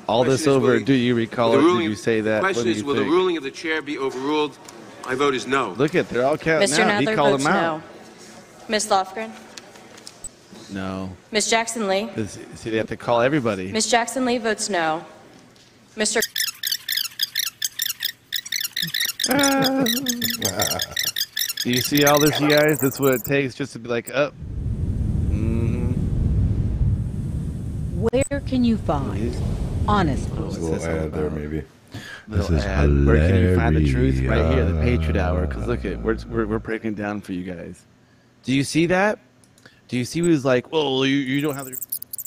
All this Question is, over, will do you recall the it? ruling- Did you say that? The question What do is, you will the think? ruling of the chair be overruled? My vote is no. Look at, they're all counting Mr. out. He Nadler called votes them out. no. Ms. Lofgren? No. Ms. Jackson Lee? See, they have to call everybody. Ms. Jackson Lee votes no. Mr. Do you see all this, you guys? That's what it takes just to be like, up. Where can you find honest There's a little ad there, maybe. Little This is ad. Where can you find the truth? Right here, the hilarious. Patriot Hour. Because look at, we're breaking down for you guys. Do you see that? Do you see who's like, well, you don't have the...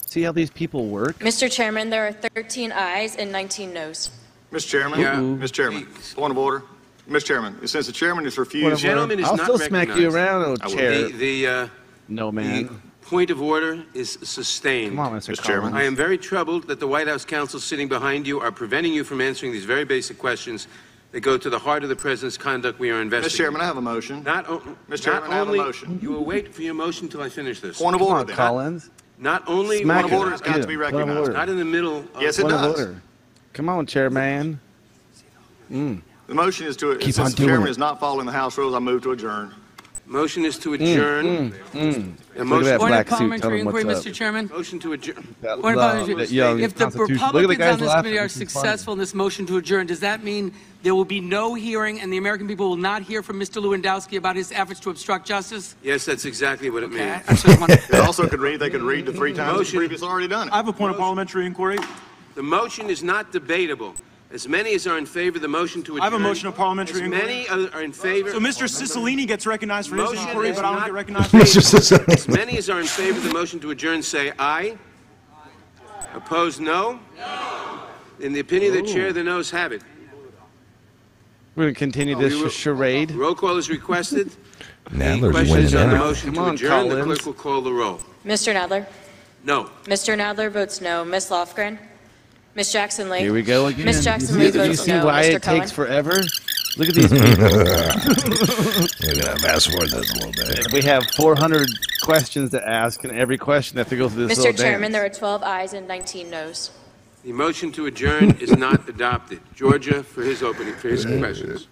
See how these people work? Mr. Chairman, there are 13 ayes and 19 noes. Mr. Chairman? Yeah. Mr. Chairman, point of order. Mr. Chairman, since the chairman has refused... Whatever. Gentleman is I'll not still smack you recognized. around, old I will. chair. The No, man. point of order is sustained. Come on, Mr. Mr. Chairman. I am very troubled that the White House counsel sitting behind you are preventing you from answering these very basic questions that go to the heart of the president's conduct we are investigating. Mr. Chairman, I have a motion. Mr. Chairman, I have a motion. You will wait for your motion till I finish this. Point of Come order, on, then. Collins. Not only Smack Point of it. order has got Get to be him. Point of recognized. order. not in the middle. Yes, it Point of does. order. Come on, chairman. The motion is to, Keep since on the doing chairman it. is not following the House rules, I move to adjourn. Motion is to adjourn. A Look at motion, that Point black of suit. Tell parliamentary them inquiry, what's up. Mr. Chairman. motion to adjourn. That Point of love, parliamentary- that young If the Constitution. Look at the Republicans guys on this laughing. committee are This is funny. successful in this motion to adjourn, does that mean there will be no hearing and the American people will not hear from Mr. Lewandowski about his efforts to obstruct justice? Yes, that's exactly what it Okay, means. I just want to- They also could read the 3 times Motion. the previous already done it. I have a point of parliamentary inquiry. The motion is not debatable. As many as are in favor of the motion to adjourn. I have a motion of parliamentary As inquiry. many are in favor. So Mr. Cicilline gets recognized for his Motion inquiry, is but I don't not get recognized for Mr. Cicilline. As many as are in favor of the motion to adjourn say aye. Opposed, no. In the opinion of the chair, the noes have it. We're going to continue this charade. Roll call is requested. Nadler's The question is winning on the out. motion Come to on, adjourn. The Collins. clerk will call the roll. Mr. Nadler? No. Mr. Nadler votes no. Ms. Lofgren? Ms. Jackson Lee? Here we go again. Ms. Jackson Lee Do you votes see no. why Mr. it Cohen? takes forever? Look at these people. Look at fast forward this a little bit. We have 400 questions to ask, and every question has to go through this little Mr. Chairman, dance. there are 12 ayes and 19 noes. The motion to adjourn is not adopted. Georgia, for his questions.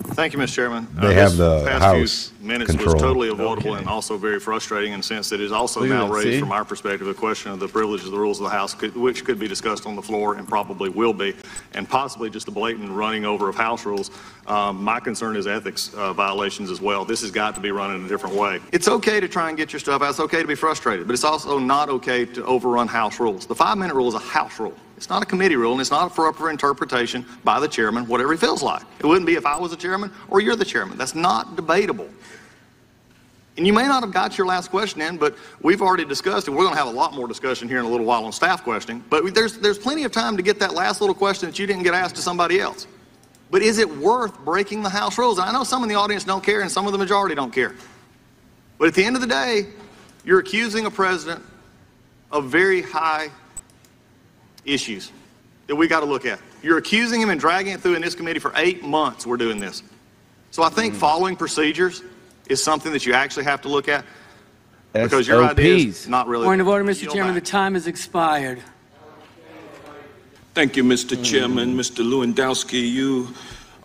Thank you, Mr. Chairman. They have this the past House few minutes control. was totally avoidable and also very frustrating in the sense that it is also Look at now that, raised see? from our perspective a question of the privilege of the rules of the House, which could be discussed on the floor and probably will be, and possibly just a blatant running over of House rules. My concern is ethics violations as well. This has got to be run in a different way. It's okay to try and get your stuff out. It's okay to be frustrated, but it's also not okay to overrun House rules. The 5-minute rule is a House rule. It's not a committee rule, and it's not for interpretation by the chairman, whatever he feels like. It wouldn't be if I was the chairman or you're the chairman. That's not debatable. And you may not have got your last question in, but we've already discussed, and we're going to have a lot more discussion here in a little while on staff questioning, but there's plenty of time to get that last little question that you didn't get asked to somebody else. But is it worth breaking the House rules? And I know some in the audience don't care, and some of the majority don't care. But at the end of the day, you're accusing a president of very high issues that we got to look at. You're accusing him and dragging it through in this committee for 8 months. We're doing this. So I think following procedures is something that you actually have to look at, because your idea is not really. Point of order, Mr. Chairman. The time has expired. Thank you, Mr. Chairman. Mr. Lewandowski, you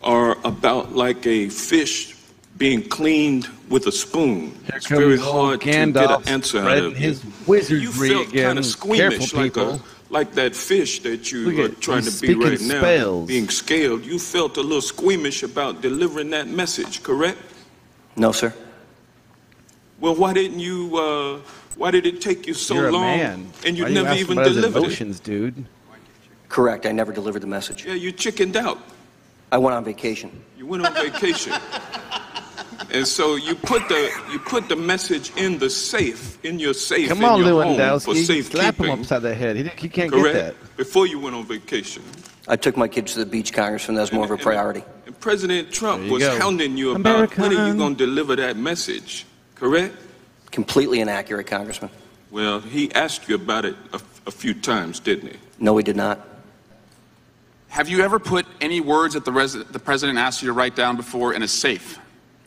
are about like a fish being cleaned with a spoon. It's very hard to get an answer out of his wizardry you felt again. kind of squeamish, Careful, like that fish that you are trying to be speaking right now, spells. being scaled. You felt a little squeamish about delivering that message, correct? No, sir. Well, why didn't you? Why did it take you so You're a long, man. and you Why never ask even about his delivered emotions, dude? Correct. I never delivered the message. Yeah, you chickened out. I went on vacation. You went on vacation. And so you put the message in the safe, in your safe, Come on, in your home for Lewandowski. safekeeping. Slap him upside the head. He can't Correct? get that. Before you went on vacation. I took my kids to the beach, Congressman. That was more of a priority. And President Trump you was go. hounding you about when are you going to deliver that message, correct? Completely inaccurate, Congressman. Well, he asked you about it a few times, didn't he? No, he did not. Have you ever put any words that the president asked you to write down before in a safe?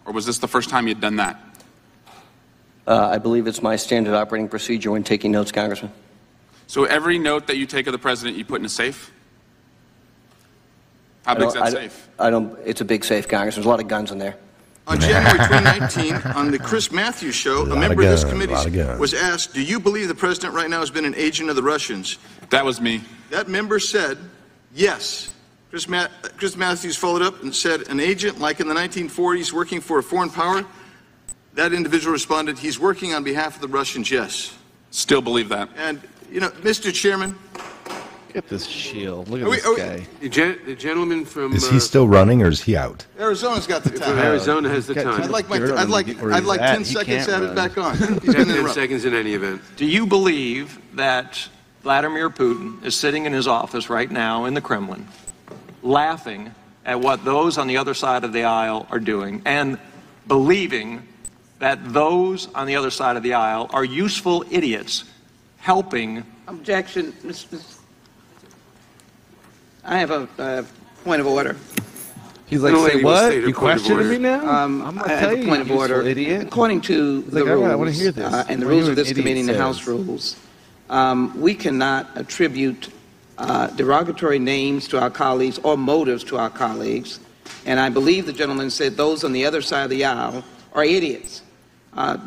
Or was this the first time you'd done that? I believe it's my standard operating procedure when taking notes, Congressman. So every note that you take of the president, you put in a safe? How big is that safe? It's a big safe, Congressman. There's a lot of guns in there. On January 2019, on the Chris Matthews show, a member of this committee was asked, do you believe the president right now has been an agent of the Russians? That was me. That member said, yes. Chris Matthews followed up and said, an agent like in the 1940s working for a foreign power? That individual responded, he's working on behalf of the Russians, yes. Still believe that. And, you know, Mr. Chairman. Get this shield. Look at this guy. The gentleman from... Is he still running or is he out? Arizona's got the time. Arizona has the time. I'd like 10 seconds to have it back on. You have 10 seconds in any event. Do you believe that Vladimir Putin is sitting in his office right now in the Kremlin, laughing at what those on the other side of the aisle are doing, and believing that those on the other side of the aisle are useful idiots helping? Objection, Mr. I have a point of order. He's like, say what? You questioning me now? I'm going to tell you, point of order. Idiot. According to the rules, I want to hear this. And the rules of this committee and the House rules, we cannot attribute derogatory names to our colleagues or motives to our colleagues. And I believe the gentleman said those on the other side of the aisle are idiots.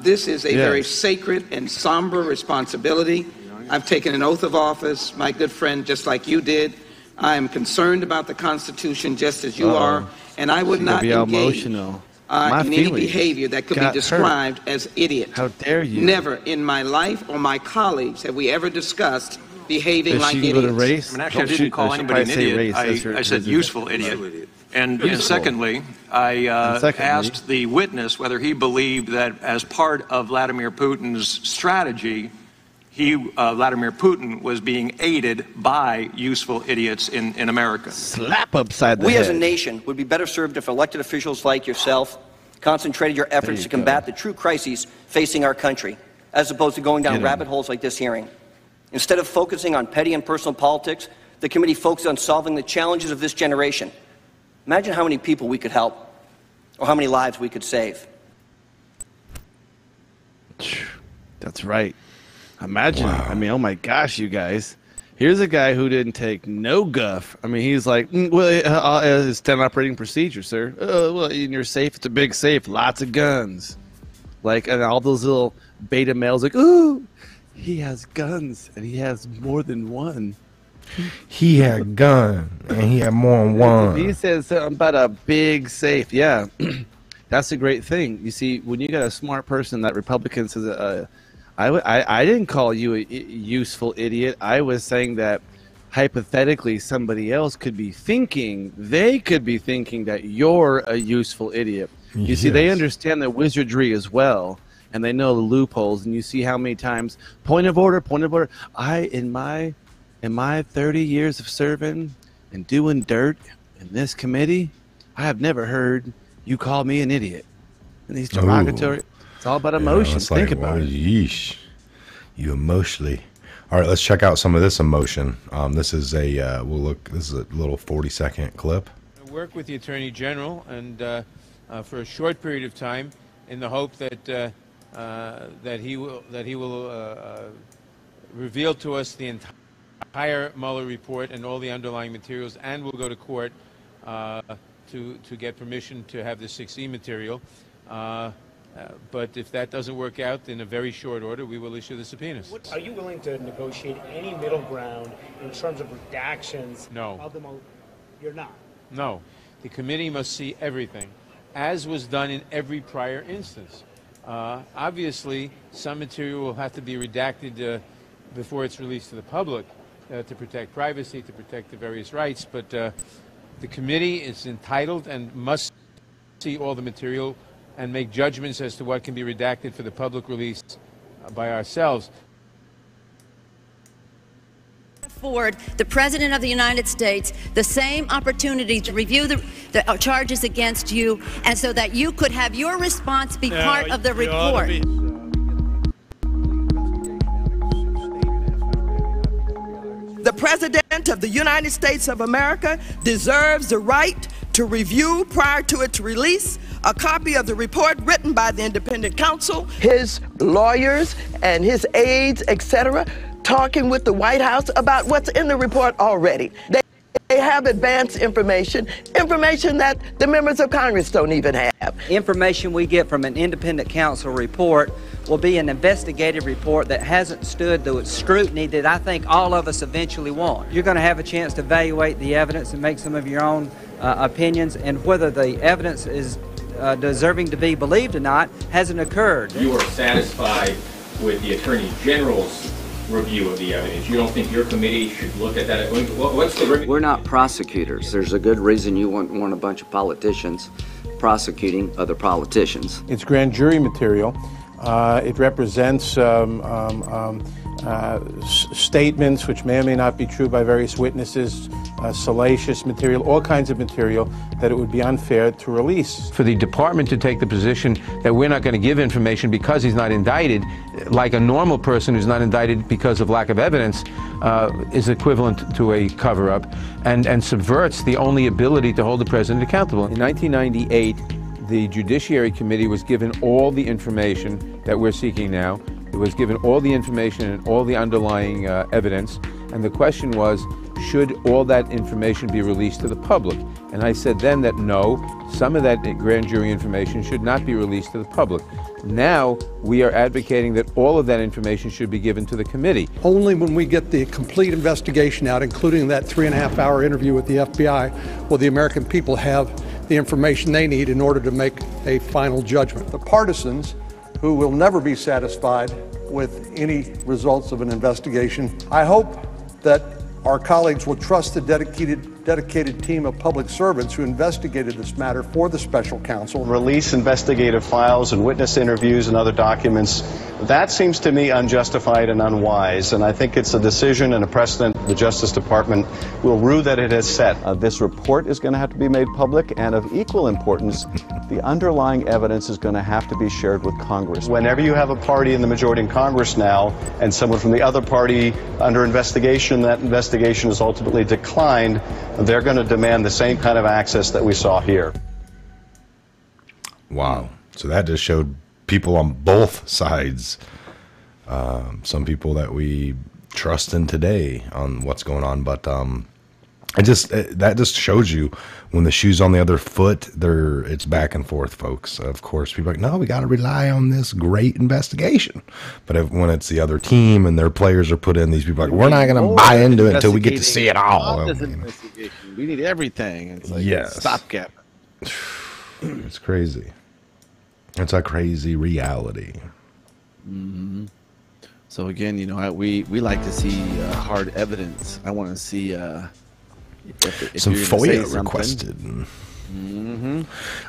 This is a very sacred and somber responsibility. I've taken an oath of office, my good friend, just like you did. I am concerned about the Constitution just as you are, and I would not engage in any behavior that could be described as idiot. How dare you? Never in my life or my colleagues have we ever discussed behaving like idiots. I mean, actually, I didn't call anybody an idiot. I said useful idiot. And secondly, I asked the witness whether he believed that as part of Vladimir Putin's strategy, Vladimir Putin was being aided by useful idiots in America. Slap upside the head. We as a nation would be better served if elected officials like yourself concentrated your efforts to combat the true crises facing our country, as opposed to going down rabbit holes like this hearing. Instead of focusing on petty and personal politics, the committee focused on solving the challenges of this generation. Imagine how many people we could help, or how many lives we could save. That's right. Imagine. Wow. I mean, oh my gosh, you guys. Here's a guy who didn't take no guff. I mean, he's like, well, it's standard operating procedure, sir. Well, in your safe, it's a big safe, lots of guns. Like, and all those little beta males like, ooh, he has guns, and he has more than one. He had a gun, and he had more than one. He says something about a big safe. Yeah, that's a great thing. You see, when you got a smart person that Republican says, I didn't call you a useful idiot. I was saying that hypothetically somebody else could be thinking, they could be thinking that you're a useful idiot. You see, they understand the wizardry as well, and they know the loopholes, and you see how many times, point of order, in my 30 years of serving and doing dirt in this committee, I have never heard you call me an idiot. And these derogatory... It's all about emotion. Think about it. Yeesh. You emotionally. All right, let's check out some of this emotion. This is a this is a little 40-second clip. I work with the Attorney General and for a short period of time in the hope that that he will reveal to us the entire Mueller report and all the underlying materials, and we'll go to court to get permission to have the 6E material. But if that doesn't work out, in a very short order, we will issue the subpoenas. Are you willing to negotiate any middle ground in terms of redactions? No. You're not? No. The committee must see everything, as was done in every prior instance. Obviously, some material will have to be redacted before it's released to the public to protect privacy, to protect the various rights, but the committee is entitled and must see all the material and make judgments as to what can be redacted for the public release by ourselves. Afford the President of the United States the same opportunity to review the charges against you, and so that you could have your response be part of the report. The President of the United States of America deserves the right to review, prior to its release, a copy of the report written by the independent counsel, his lawyers and his aides, etc., talking with the White House about what's in the report already. They have advanced information that the members of Congress don't even have. Information we get from an independent counsel report will be an investigative report that hasn't stood the scrutiny that I think all of us eventually want. You're going to have a chance to evaluate the evidence and make some of your own opinions, and whether the evidence is deserving to be believed or not hasn't occurred. You are satisfied with the Attorney General's review of the evidence? You don't think your committee should look at that? What's the... We're not prosecutors. There's a good reason you want a bunch of politicians prosecuting other politicians. It's grand jury material. It represents statements which may or may not be true by various witnesses, salacious material, all kinds of material that it would be unfair to release. For the department to take the position that we're not going to give information because he's not indicted, like a normal person who's not indicted because of lack of evidence, is equivalent to a cover-up and subverts the only ability to hold the president accountable. In 1998, the Judiciary Committee was given all the information that we're seeking now. It was given all the information and all the underlying evidence, and the question was, should all that information be released to the public? And I said then that no, some of that grand jury information should not be released to the public. Now we are advocating that all of that information should be given to the committee. Only when we get the complete investigation out, including that 3.5-hour interview with the FBI, will the American people have the information they need in order to make a final judgment. The partisans who will never be satisfied with any results of an investigation, I hope that our colleagues will trust the dedicated team of public servants who investigated this matter for the special counsel. Release investigative files and witness interviews and other documents. That seems to me unjustified and unwise, and I think it's a decision and a precedent the Justice Department will rue that it has set. This report is going to have to be made public, and of equal importance, the underlying evidence is going to have to be shared with Congress. Whenever you have a party in the majority in Congress now and someone from the other party under investigation, that investigation is ultimately declined, they're going to demand the same kind of access that we saw here. Wow. So that just showed people on both sides some people that we trust in today on what's going on. But that just shows you when the shoe's on the other foot, it's back and forth, folks. Of course, people are like, no, we got to rely on this great investigation. But when it's the other team and their players are put in, these people are like, we're not going to buy into it until we get to see it all. We need everything. It's like stopgap. It's crazy. It's a crazy reality. Mm-hmm. So again, we like to see hard evidence. I want to see if some you're FOIA requested. Mm-hmm.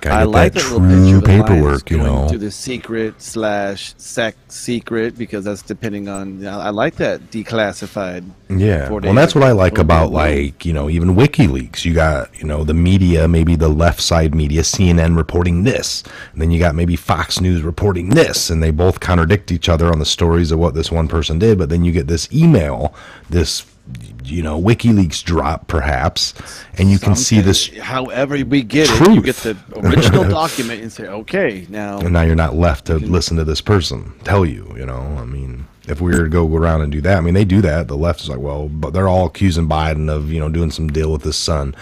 I like that true paperwork, to the secret/sec secret, because that's depending on. I like that declassified. Yeah, well, that's what I like about even WikiLeaks. You got the media, maybe the left side media, CNN reporting this, and then you got maybe Fox News reporting this, and they both contradict each other on the stories of what this one person did. But then you get this email, this WikiLeaks drop perhaps, and you can see this. However we get truth. It, you get the original document and say, okay, now. And now you're not left to listen to this person tell you. I mean, if we were to go around and do that, I mean, they do that. The left is like, well, but they're all accusing Biden of doing some deal with his son.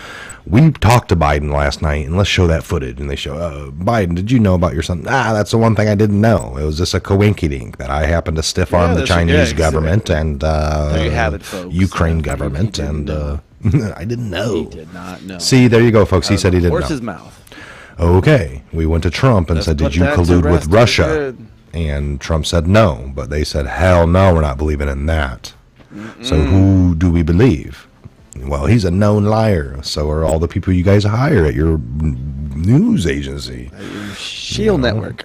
We talked to Biden last night, and let's show that footage. And they show, Biden, did you know about your son? That's the one thing I didn't know. It was just a coinkydink that I happened to stiff arm the Chinese government and there you have it, folks. Ukraine government, and I didn't know. He did not know. See, there you go, folks. He said he didn't know. Horse's mouth. Okay, we went to Trump and said, did you collude with Russia? And Trump said no, but they said, hell no, we're not believing in that. So who do we believe? Well, he's a known liar. So are all the people you guys hire at your news agency. Shield Network.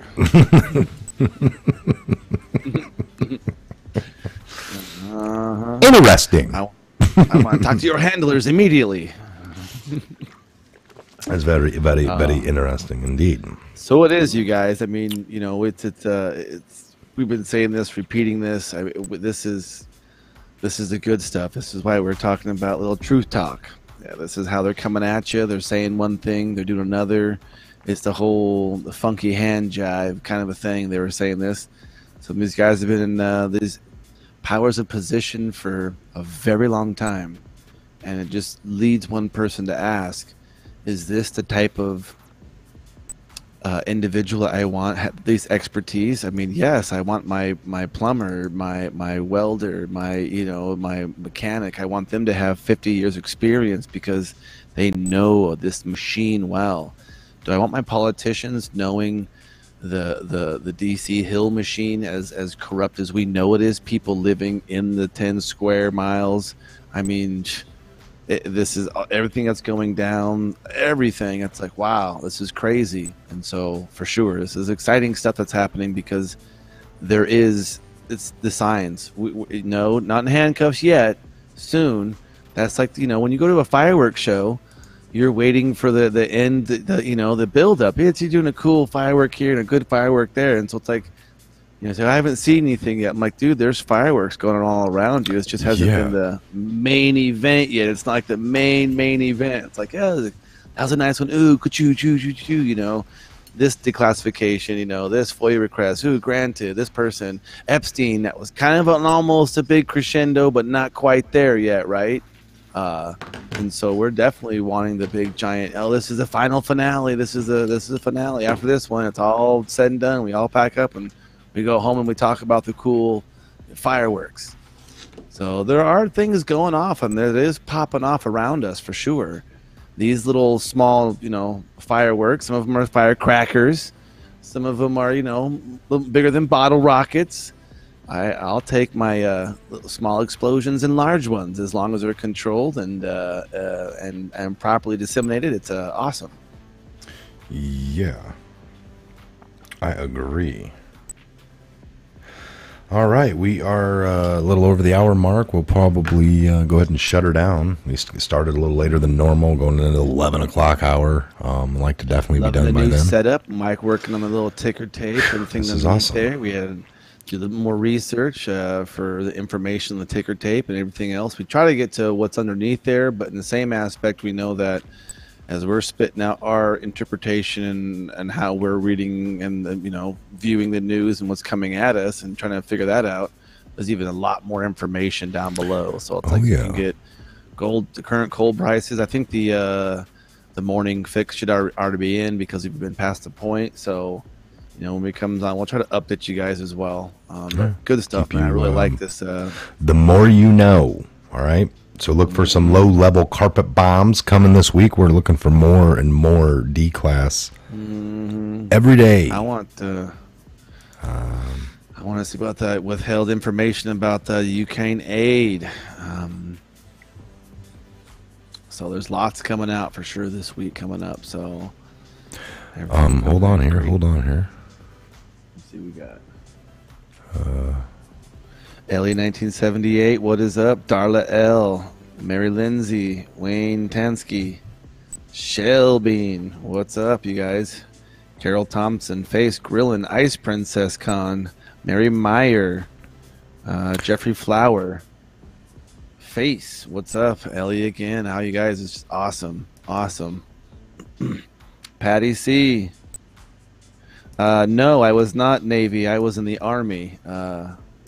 Interesting. I want to talk to your handlers immediately. That's very, very, very interesting indeed. So it is, you guys. I mean, it's we've been saying this, repeating this. This is the good stuff. This is why we're talking about little truth talk. Yeah, this is how they're coming at you. They're saying one thing, they're doing another. It's the funky hand jive kind of a thing. They were saying this. Some of these guys have been in these powers of position for a very long time, and it just leads one person to ask, is this the type of individual I want, this expertise? I mean, yes, I want my plumber, my welder, my mechanic. I want them to have 50 years experience because they know this machine well. Do I want my politicians knowing the DC Hill machine as corrupt as we know it is? People living in the 10 square miles. I mean, this is everything that's going down, everything. It's like, wow, this is crazy. And so for sure, this is exciting stuff that's happening because it's the signs. No, not in handcuffs yet, soon. That's like, when you go to a fireworks show, you're waiting for the end, the build up. It's you doing a cool firework here and a good firework there. And so it's like, so I haven't seen anything yet. I'm like, dude, there's fireworks going on all around you. It just hasn't been the main event yet. It's not like the main event. It's like, that was a nice one. Ooh, choo, this declassification, this FOIA request, granted, this person, Epstein, that was kind of almost a big crescendo, but not quite there yet, right? And so we're definitely wanting the big giant, this is the final finale. This is the finale. After this one, it's all said and done. We all pack up and we go home and we talk about the cool fireworks. So there are things going off, and there is popping off around us for sure. These little small, fireworks. Some of them are firecrackers. Some of them are, a little bigger than bottle rockets. I'll take my little small explosions and large ones as long as they're controlled and properly disseminated. It's awesome. Yeah, I agree. All right, we are a little over the hour mark. We'll probably go ahead and shut her down. We started a little later than normal, going into the 11 o'clock hour. I'd like to definitely be done by then. The new setup, Mike working on the little ticker tape, everything this is awesome. There. We had to do a little more research for the information on the ticker tape and everything else. We try to get to what's underneath there, but in the same aspect, we know that as we're spitting out our interpretation and how we're reading and, you know, viewing the news and what's coming at us and trying to figure that out, there's even a lot more information down below. So it's you can get the current gold prices. I think the morning fix should already be in because we've been past the point. So, you know, when it comes on, we'll try to update you guys as well. Good stuff, man. I really like this. The more you know, all right? So look for some low-level carpet bombs coming this week. We're looking for more and more D-class every day. I want to see about that withheld information about the Ukraine aid. So there's lots coming out for sure this week coming up. So hold on here. Let's see what we got. Ellie 1978, what is up? Darla L, Mary Lindsay, Wayne Tansky, Shellbean, what's up, you guys? Carol Thompson, Face Grillin, Ice Princess Con, Mary Meyer, Jeffrey Flower, Face, what's up? Ellie again, how you guys? It's just awesome. Patty C. No, I was not Navy. I was in the Army.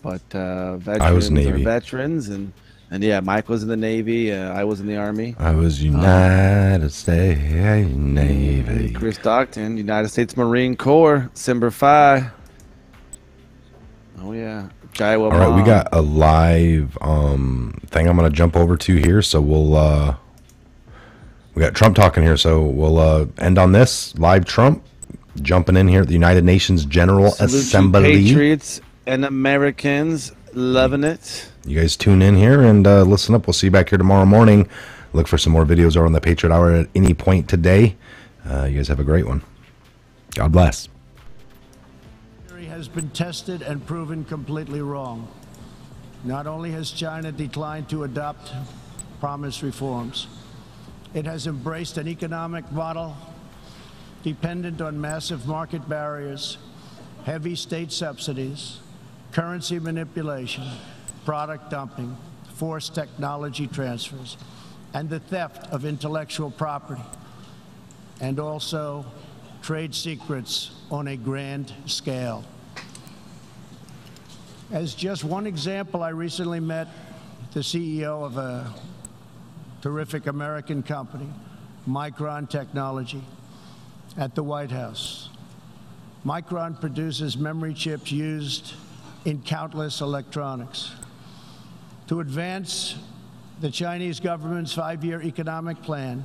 But veterans I was Navy. Are veterans, and yeah, Mike was in the Navy. I was in the Army. I was United States Navy. Chris Stockton, United States Marine Corps, Simber Phi. Oh yeah, Jaiwa. All right, we got a live thing I'm gonna jump over to here. So we got Trump talking here. So we'll end on this live Trump jumping in here at the United Nations General Assembly. Patriots and Americans loving it. You guys tune in here and listen up. We'll see you back here tomorrow morning. Look for some more videos over on the Patriot Hour at any point today. You guys have a great one. God bless. Theory has been tested and proven completely wrong. Not only has China declined to adopt promised reforms, it has embraced an economic model dependent on massive market barriers, heavy state subsidies, currency manipulation, product dumping, forced technology transfers, and the theft of intellectual property, and also trade secrets on a grand scale. As just one example, I recently met the CEO of a terrific American company, Micron Technology, at the White House. Micron produces memory chips used in countless electronics. To advance the Chinese government's 5-year economic plan,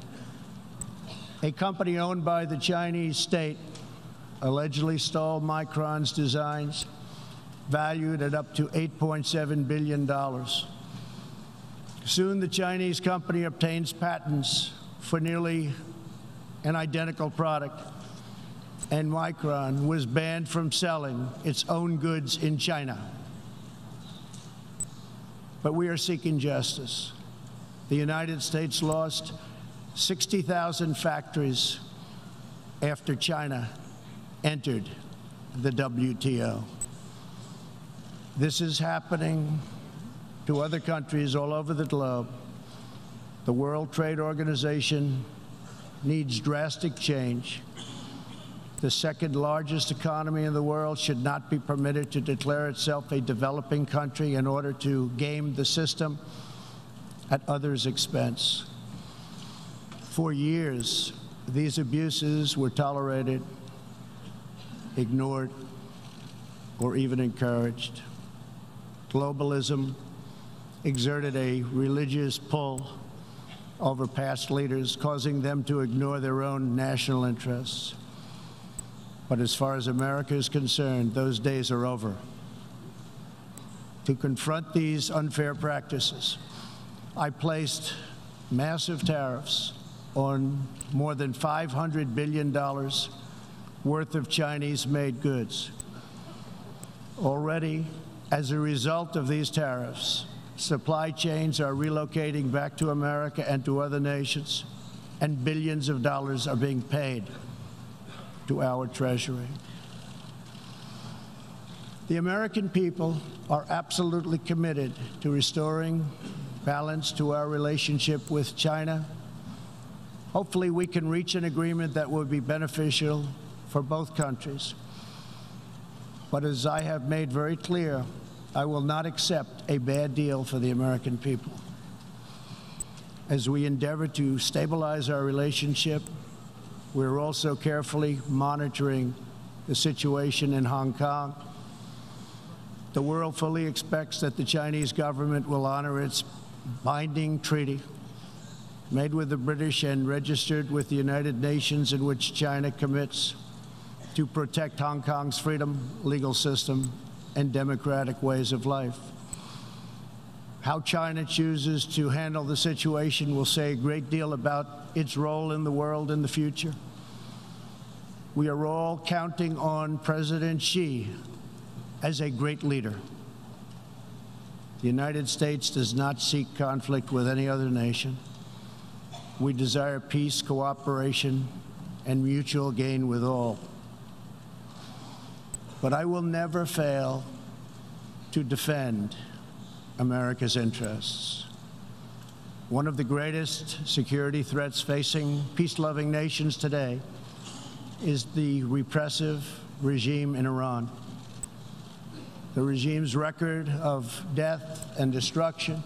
a company owned by the Chinese state allegedly stole Micron's designs, valued at up to $8.7 billion. Soon the Chinese company obtains patents for nearly an identical product, and Micron was banned from selling its own goods in China. But we are seeking justice. The United States lost 60,000 factories after China entered the WTO. This is happening to other countries all over the globe. The World Trade Organization needs drastic change. The second largest economy in the world should not be permitted to declare itself a developing country in order to game the system at others' expense. For years, these abuses were tolerated, ignored, or even encouraged. Globalism exerted a religious pull over past leaders, causing them to ignore their own national interests. But as far as America is concerned, those days are over. To confront these unfair practices, I placed massive tariffs on more than $500 billion worth of Chinese-made goods. Already, as a result of these tariffs, supply chains are relocating back to America and to other nations, and billions of dollars are being paid to our Treasury. The American people are absolutely committed to restoring balance to our relationship with China Hopefully, we can reach an agreement that will be beneficial for both countries. But as I have made very clear, I will not accept a bad deal for the American people. As we endeavor to stabilize our relationship, we're also carefully monitoring the situation in Hong Kong. The world fully expects that the Chinese government will honor its binding treaty made with the British and registered with the United Nations, in which China commits to protect Hong Kong's freedom, legal system, and democratic ways of life. How China chooses to handle the situation will say a great deal about its role in the world in the future. We are all counting on President Xi as a great leader. The United States does not seek conflict with any other nation. We desire peace, cooperation, and mutual gain with all. But I will never fail to defend America's interests. One of the greatest security threats facing peace-loving nations today is the repressive regime in Iran. The regime's record of death and destruction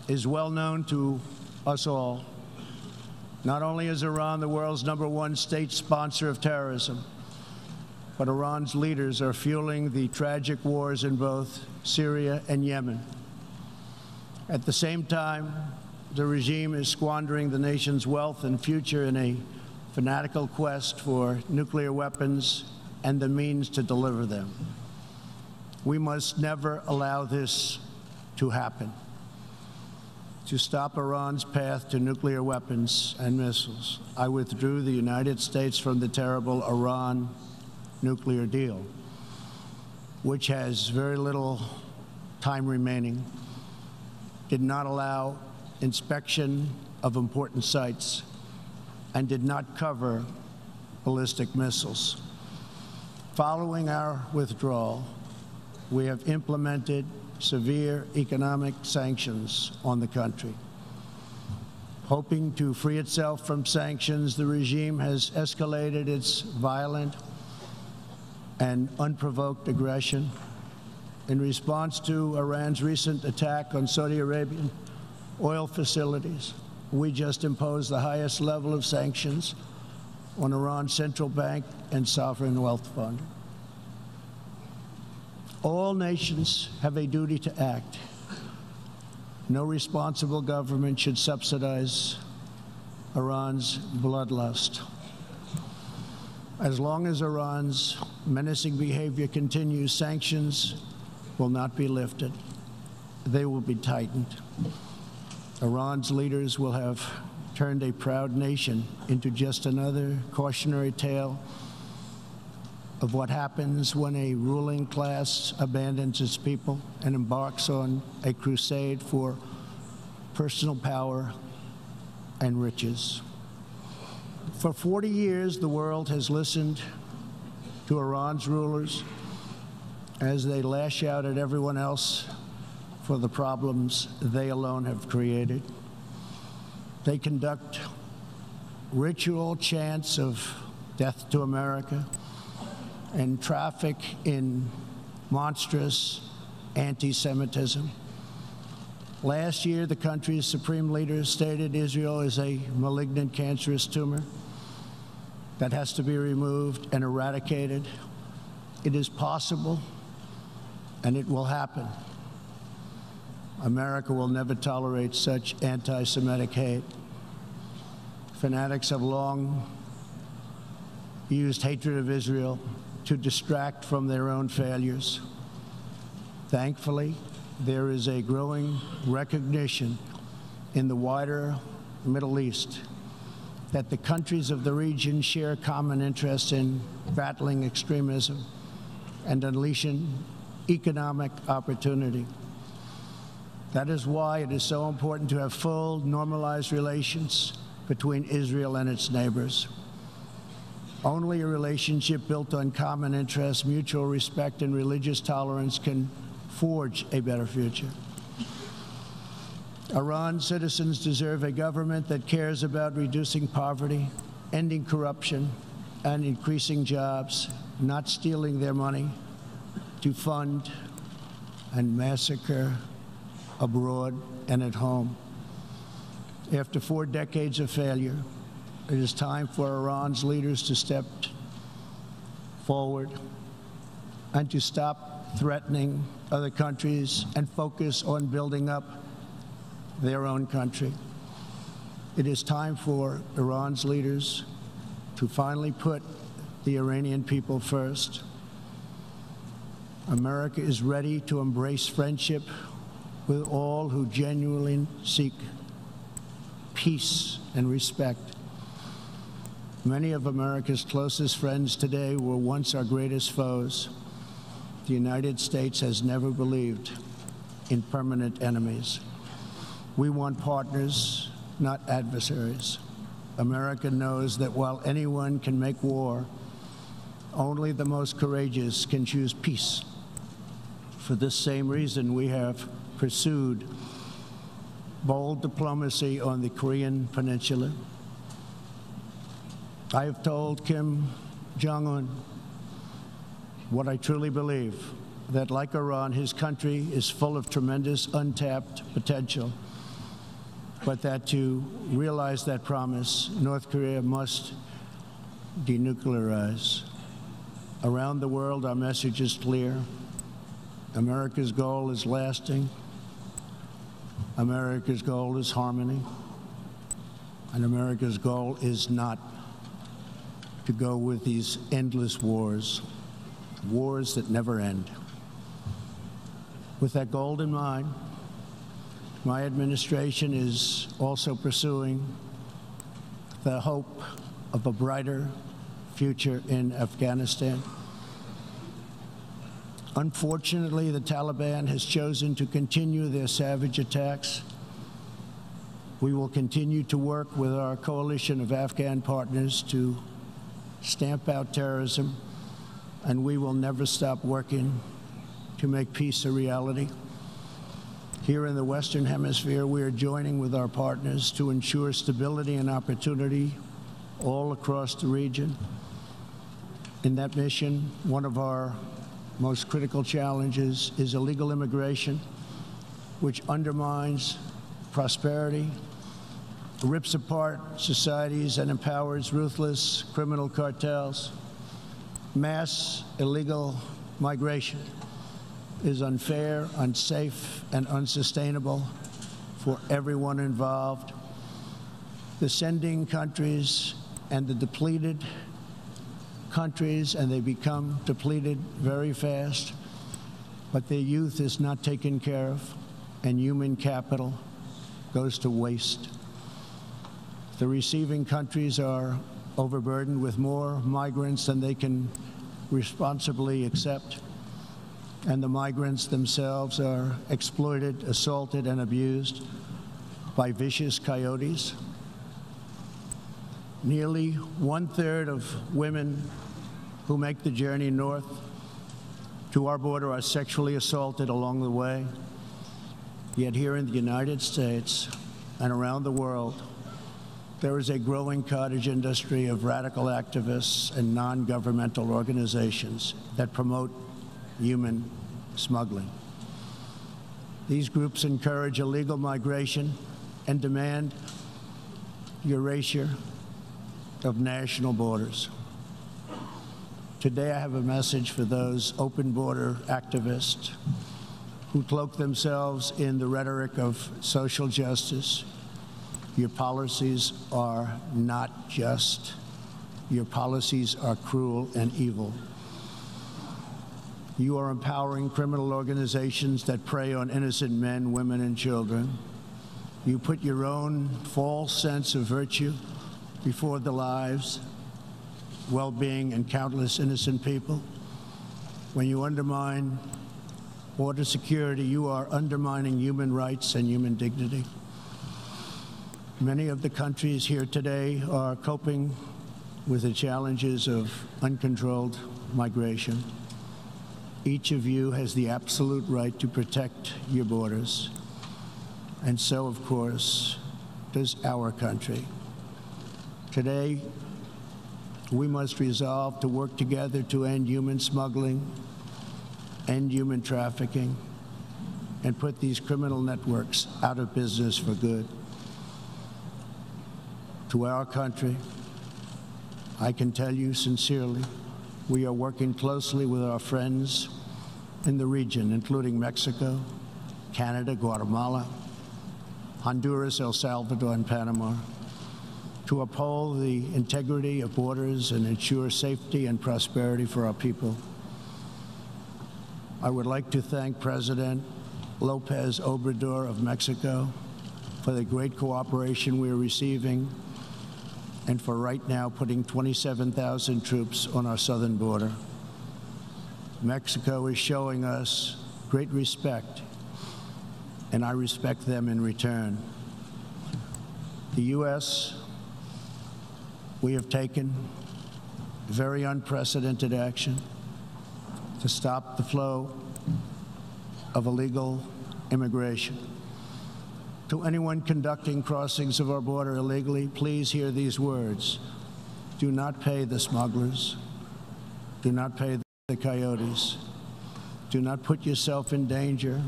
is well known to us all. Not only is Iran the world's #1 state sponsor of terrorism, but Iran's leaders are fueling the tragic wars in both Syria and Yemen. At the same time, the regime is squandering the nation's wealth and future in a fanatical quest for nuclear weapons and the means to deliver them. We must never allow this to happen. To stop Iran's path to nuclear weapons and missiles, I withdrew the United States from the terrible Iran nuclear deal, which has very little time remaining, did not allow inspection of important sites, and did not cover ballistic missiles. Following our withdrawal, we have implemented severe economic sanctions on the country. Hoping to free itself from sanctions, the regime has escalated its violent and unprovoked aggression. In response to Iran's recent attack on Saudi Arabian oil facilities, we just imposed the highest level of sanctions on Iran's central bank and sovereign wealth fund. All nations have a duty to act. No responsible government should subsidize Iran's bloodlust. As long as Iran's menacing behavior continues, sanctions will not be lifted. They will be tightened. Iran's leaders will have turned a proud nation into just another cautionary tale of what happens when a ruling class abandons its people and embarks on a crusade for personal power and riches. For 40 years, the world has listened to Iran's rulers as they lash out at everyone else for the problems they alone have created. They conduct ritual chants of death to America and traffic in monstrous anti-Semitism. Last year, the country's supreme leader stated Israel is a malignant, cancerous tumor that has to be removed and eradicated. It is possible, and it will happen. America will never tolerate such anti-Semitic hate. Fanatics have long used hatred of Israel to distract from their own failures. Thankfully, there is a growing recognition in the wider Middle East that the countries of the region share common interests in battling extremism and unleashing economic opportunity. That is why it is so important to have full, normalized relations between Israel and its neighbors. Only a relationship built on common interests, mutual respect, and religious tolerance can forge a better future. Iran citizens deserve a government that cares about reducing poverty, ending corruption, and increasing jobs, not stealing their money to fund and massacre abroad and at home. After 4 decades of failure, it is time for Iran's leaders to step forward and to stop threatening other countries and focus on building up their own country. It is time for Iran's leaders to finally put the Iranian people first. America is ready to embrace friendship with all who genuinely seek peace and respect. Many of America's closest friends today were once our greatest foes. The United States has never believed in permanent enemies. We want partners, not adversaries. America knows that while anyone can make war, only the most courageous can choose peace. For this same reason, we have pursued bold diplomacy on the Korean Peninsula. I have told Kim Jong-un what I truly believe, that like Iran, his country is full of tremendous untapped potential, but that to realize that promise, North Korea must denuclearize. Around the world, our message is clear. America's goal is lasting. America's goal is harmony. And America's goal is not to go with these endless wars, wars that never end. With that goal in mind, my administration is also pursuing the hope of a brighter future in Afghanistan. Unfortunately, the Taliban has chosen to continue their savage attacks. We will continue to work with our coalition of Afghan partners to stamp out terrorism, and we will never stop working to make peace a reality. Here in the Western Hemisphere, we are joining with our partners to ensure stability and opportunity all across the region. In that mission, one of our most critical challenges is illegal immigration, which undermines prosperity, rips apart societies, and empowers ruthless criminal cartels. Mass illegal migration is unfair, unsafe, and unsustainable for everyone involved. The sending countries and the depleted countries, and they become depleted very fast, but their youth is not taken care of, and human capital goes to waste. The receiving countries are overburdened with more migrants than they can responsibly accept, and the migrants themselves are exploited, assaulted, and abused by vicious coyotes. Nearly 1/3 of women who make the journey north to our border are sexually assaulted along the way. Yet here in the United States and around the world, there is a growing cottage industry of radical activists and non-governmental organizations that promote human smuggling. These groups encourage illegal migration and demand erasure of national borders. Today, I have a message for those open border activists who cloak themselves in the rhetoric of social justice. Your policies are not just. Your policies are cruel and evil. You are empowering criminal organizations that prey on innocent men, women, and children. You put your own false sense of virtue before the lives, well-being, and countless innocent people. When you undermine border security, you are undermining human rights and human dignity. Many of the countries here today are coping with the challenges of uncontrolled migration. Each of you has the absolute right to protect your borders. And so, of course, does our country. Today, we must resolve to work together to end human smuggling, end human trafficking, and put these criminal networks out of business for good. To our country, I can tell you sincerely, we are working closely with our friends in the region, including Mexico, Canada, Guatemala, Honduras, El Salvador, and Panama, to uphold the integrity of borders and ensure safety and prosperity for our people. I would like to thank President Lopez Obrador of Mexico for the great cooperation we are receiving and for right now putting 27,000 troops on our southern border. Mexico is showing us great respect, and I respect them in return. The U.S., we have taken very unprecedented action to stop the flow of illegal immigration. To anyone conducting crossings of our border illegally, please hear these words. Do not pay the smugglers. Do not pay the coyotes. Do not put yourself in danger.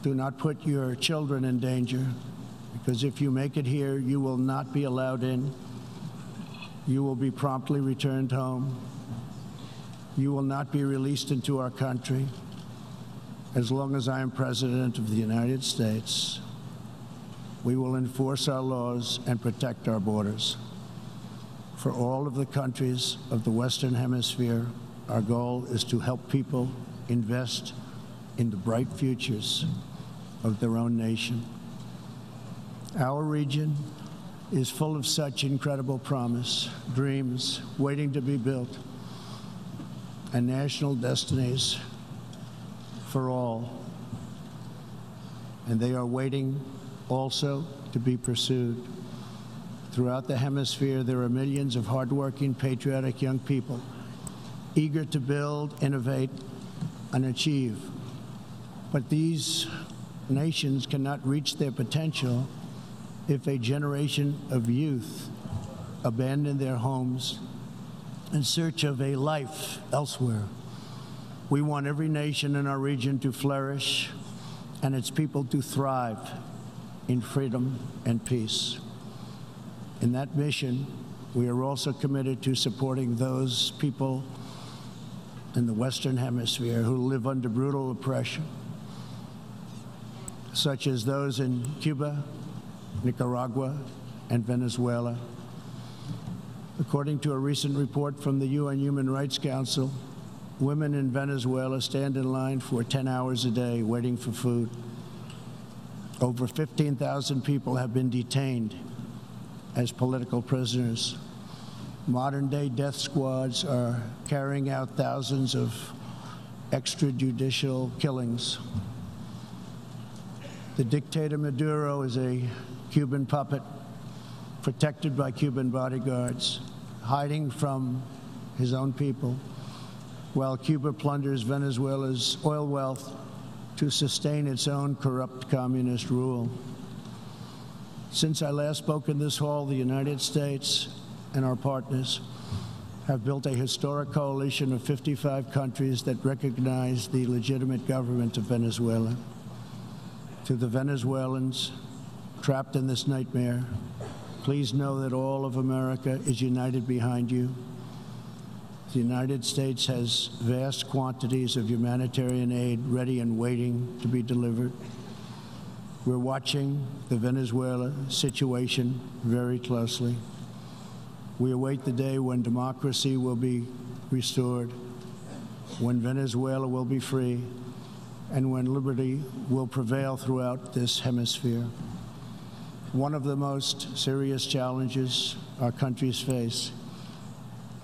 Do not put your children in danger, because if you make it here, you will not be allowed in. You will be promptly returned home. You will not be released into our country. As long as I am President of the United States, we will enforce our laws and protect our borders. For all of the countries of the Western Hemisphere, our goal is to help people invest in the bright futures of their own nation. Our region is full of such incredible promise, dreams waiting to be built, and national destinies for all. And they are waiting also to be pursued. Throughout the hemisphere, there are millions of hardworking, patriotic young people eager to build, innovate, and achieve. But these nations cannot reach their potential if a generation of youth abandon their homes in search of a life elsewhere. We want every nation in our region to flourish and its people to thrive in freedom and peace. In that mission, we are also committed to supporting those people in the Western Hemisphere who live under brutal oppression, such as those in Cuba, Nicaragua, and Venezuela. According to a recent report from the UN Human Rights Council, women in Venezuela stand in line for 10 hours a day waiting for food. Over 15,000 people have been detained as political prisoners. Modern-day death squads are carrying out thousands of extrajudicial killings. The dictator Maduro is a Cuban puppet protected by Cuban bodyguards, hiding from his own people, while Cuba plunders Venezuela's oil wealth to sustain its own corrupt communist rule. Since I last spoke in this hall, the United States and our partners have built a historic coalition of 55 countries that recognize the legitimate government of Venezuela. To the Venezuelans trapped in this nightmare, please know that all of America is united behind you. The United States has vast quantities of humanitarian aid ready and waiting to be delivered. We're watching the Venezuela situation very closely. We await the day when democracy will be restored, when Venezuela will be free, and when liberty will prevail throughout this hemisphere. One of the most serious challenges our countries face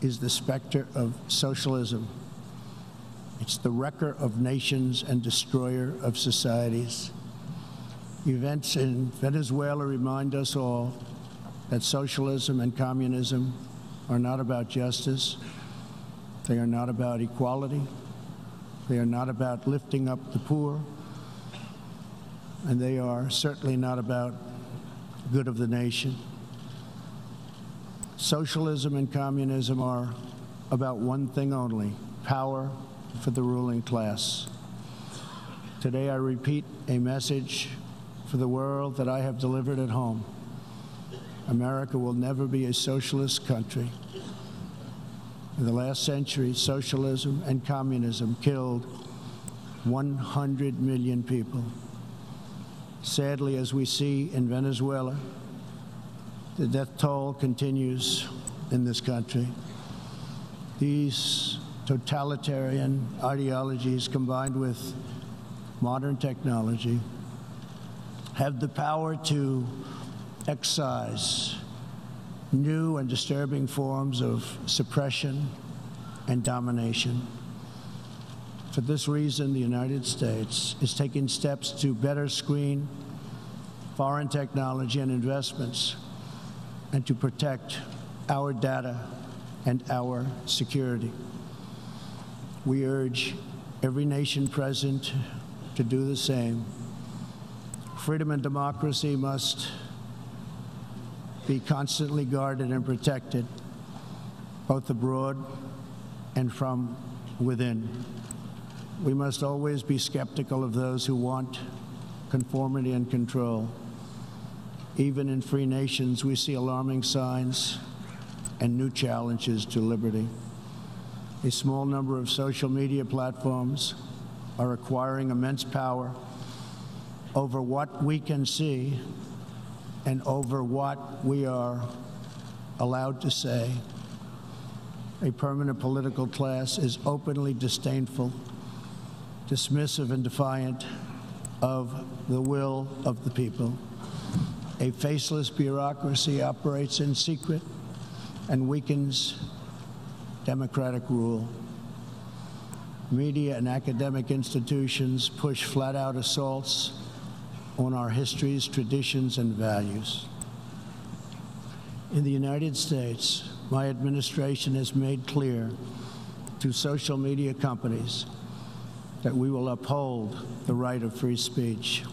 is the specter of socialism. It's the wrecker of nations and destroyer of societies. Events in Venezuela remind us all that socialism and communism are not about justice. They are not about equality. They are not about lifting up the poor. and they are certainly not about good of the nation. Socialism and communism are about one thing only: power for the ruling class. Today I repeat a message for the world that I have delivered at home. America will never be a socialist country. In the last century, socialism and communism killed 100 million people. Sadly, as we see in Venezuela, the death toll continues in this country. These totalitarian ideologies, combined with modern technology, have the power to excise new and disturbing forms of suppression and domination. For this reason, the United States is taking steps to better screen foreign technology and investments and to protect our data and our security. We urge every nation present to do the same. Freedom and democracy must be constantly guarded and protected, both abroad and from within. We must always be skeptical of those who want conformity and control. Even in free nations, we see alarming signs and new challenges to liberty. A small number of social media platforms are acquiring immense power over what we can see and over what we are allowed to say. A permanent political class is openly disdainful, dismissive, and defiant of the will of the people. A faceless bureaucracy operates in secret and weakens democratic rule. Media and academic institutions push flat-out assaults on our histories, traditions, and values. In the United States, my administration has made clear to social media companies that we will uphold the right of free speech.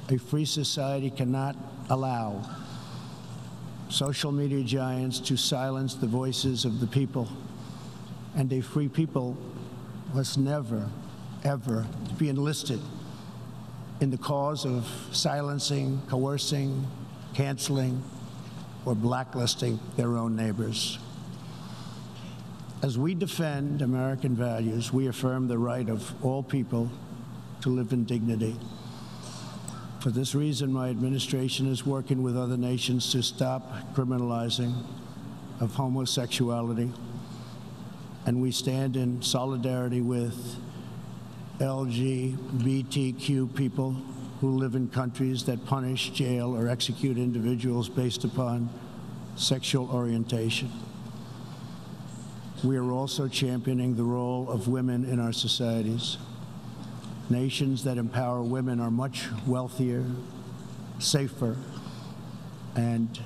A free society cannot allow social media giants to silence the voices of the people, and a free people must never, ever be enlisted in the cause of silencing, coercing, canceling, or blacklisting their own neighbors. As we defend American values, we affirm the right of all people to live in dignity. For this reason, my administration is working with other nations to stop criminalizing of homosexuality, and we stand in solidarity with LGBTQ people who live in countries that punish, jail, or execute individuals based upon sexual orientation. We are also championing the role of women in our societies. Nations that empower women are much wealthier, safer, and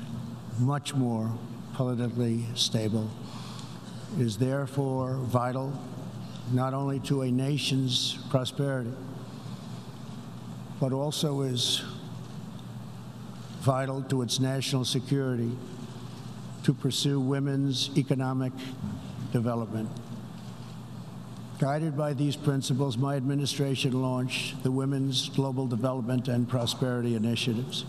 much more politically stable. It is therefore vital not only to a nation's prosperity, but also is vital to its national security to pursue women's economic development. Guided by these principles, my administration launched the Women's Global Development and Prosperity Initiatives.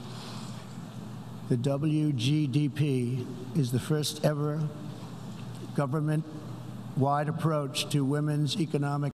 The WGDP is the first ever government-wide approach to women's economic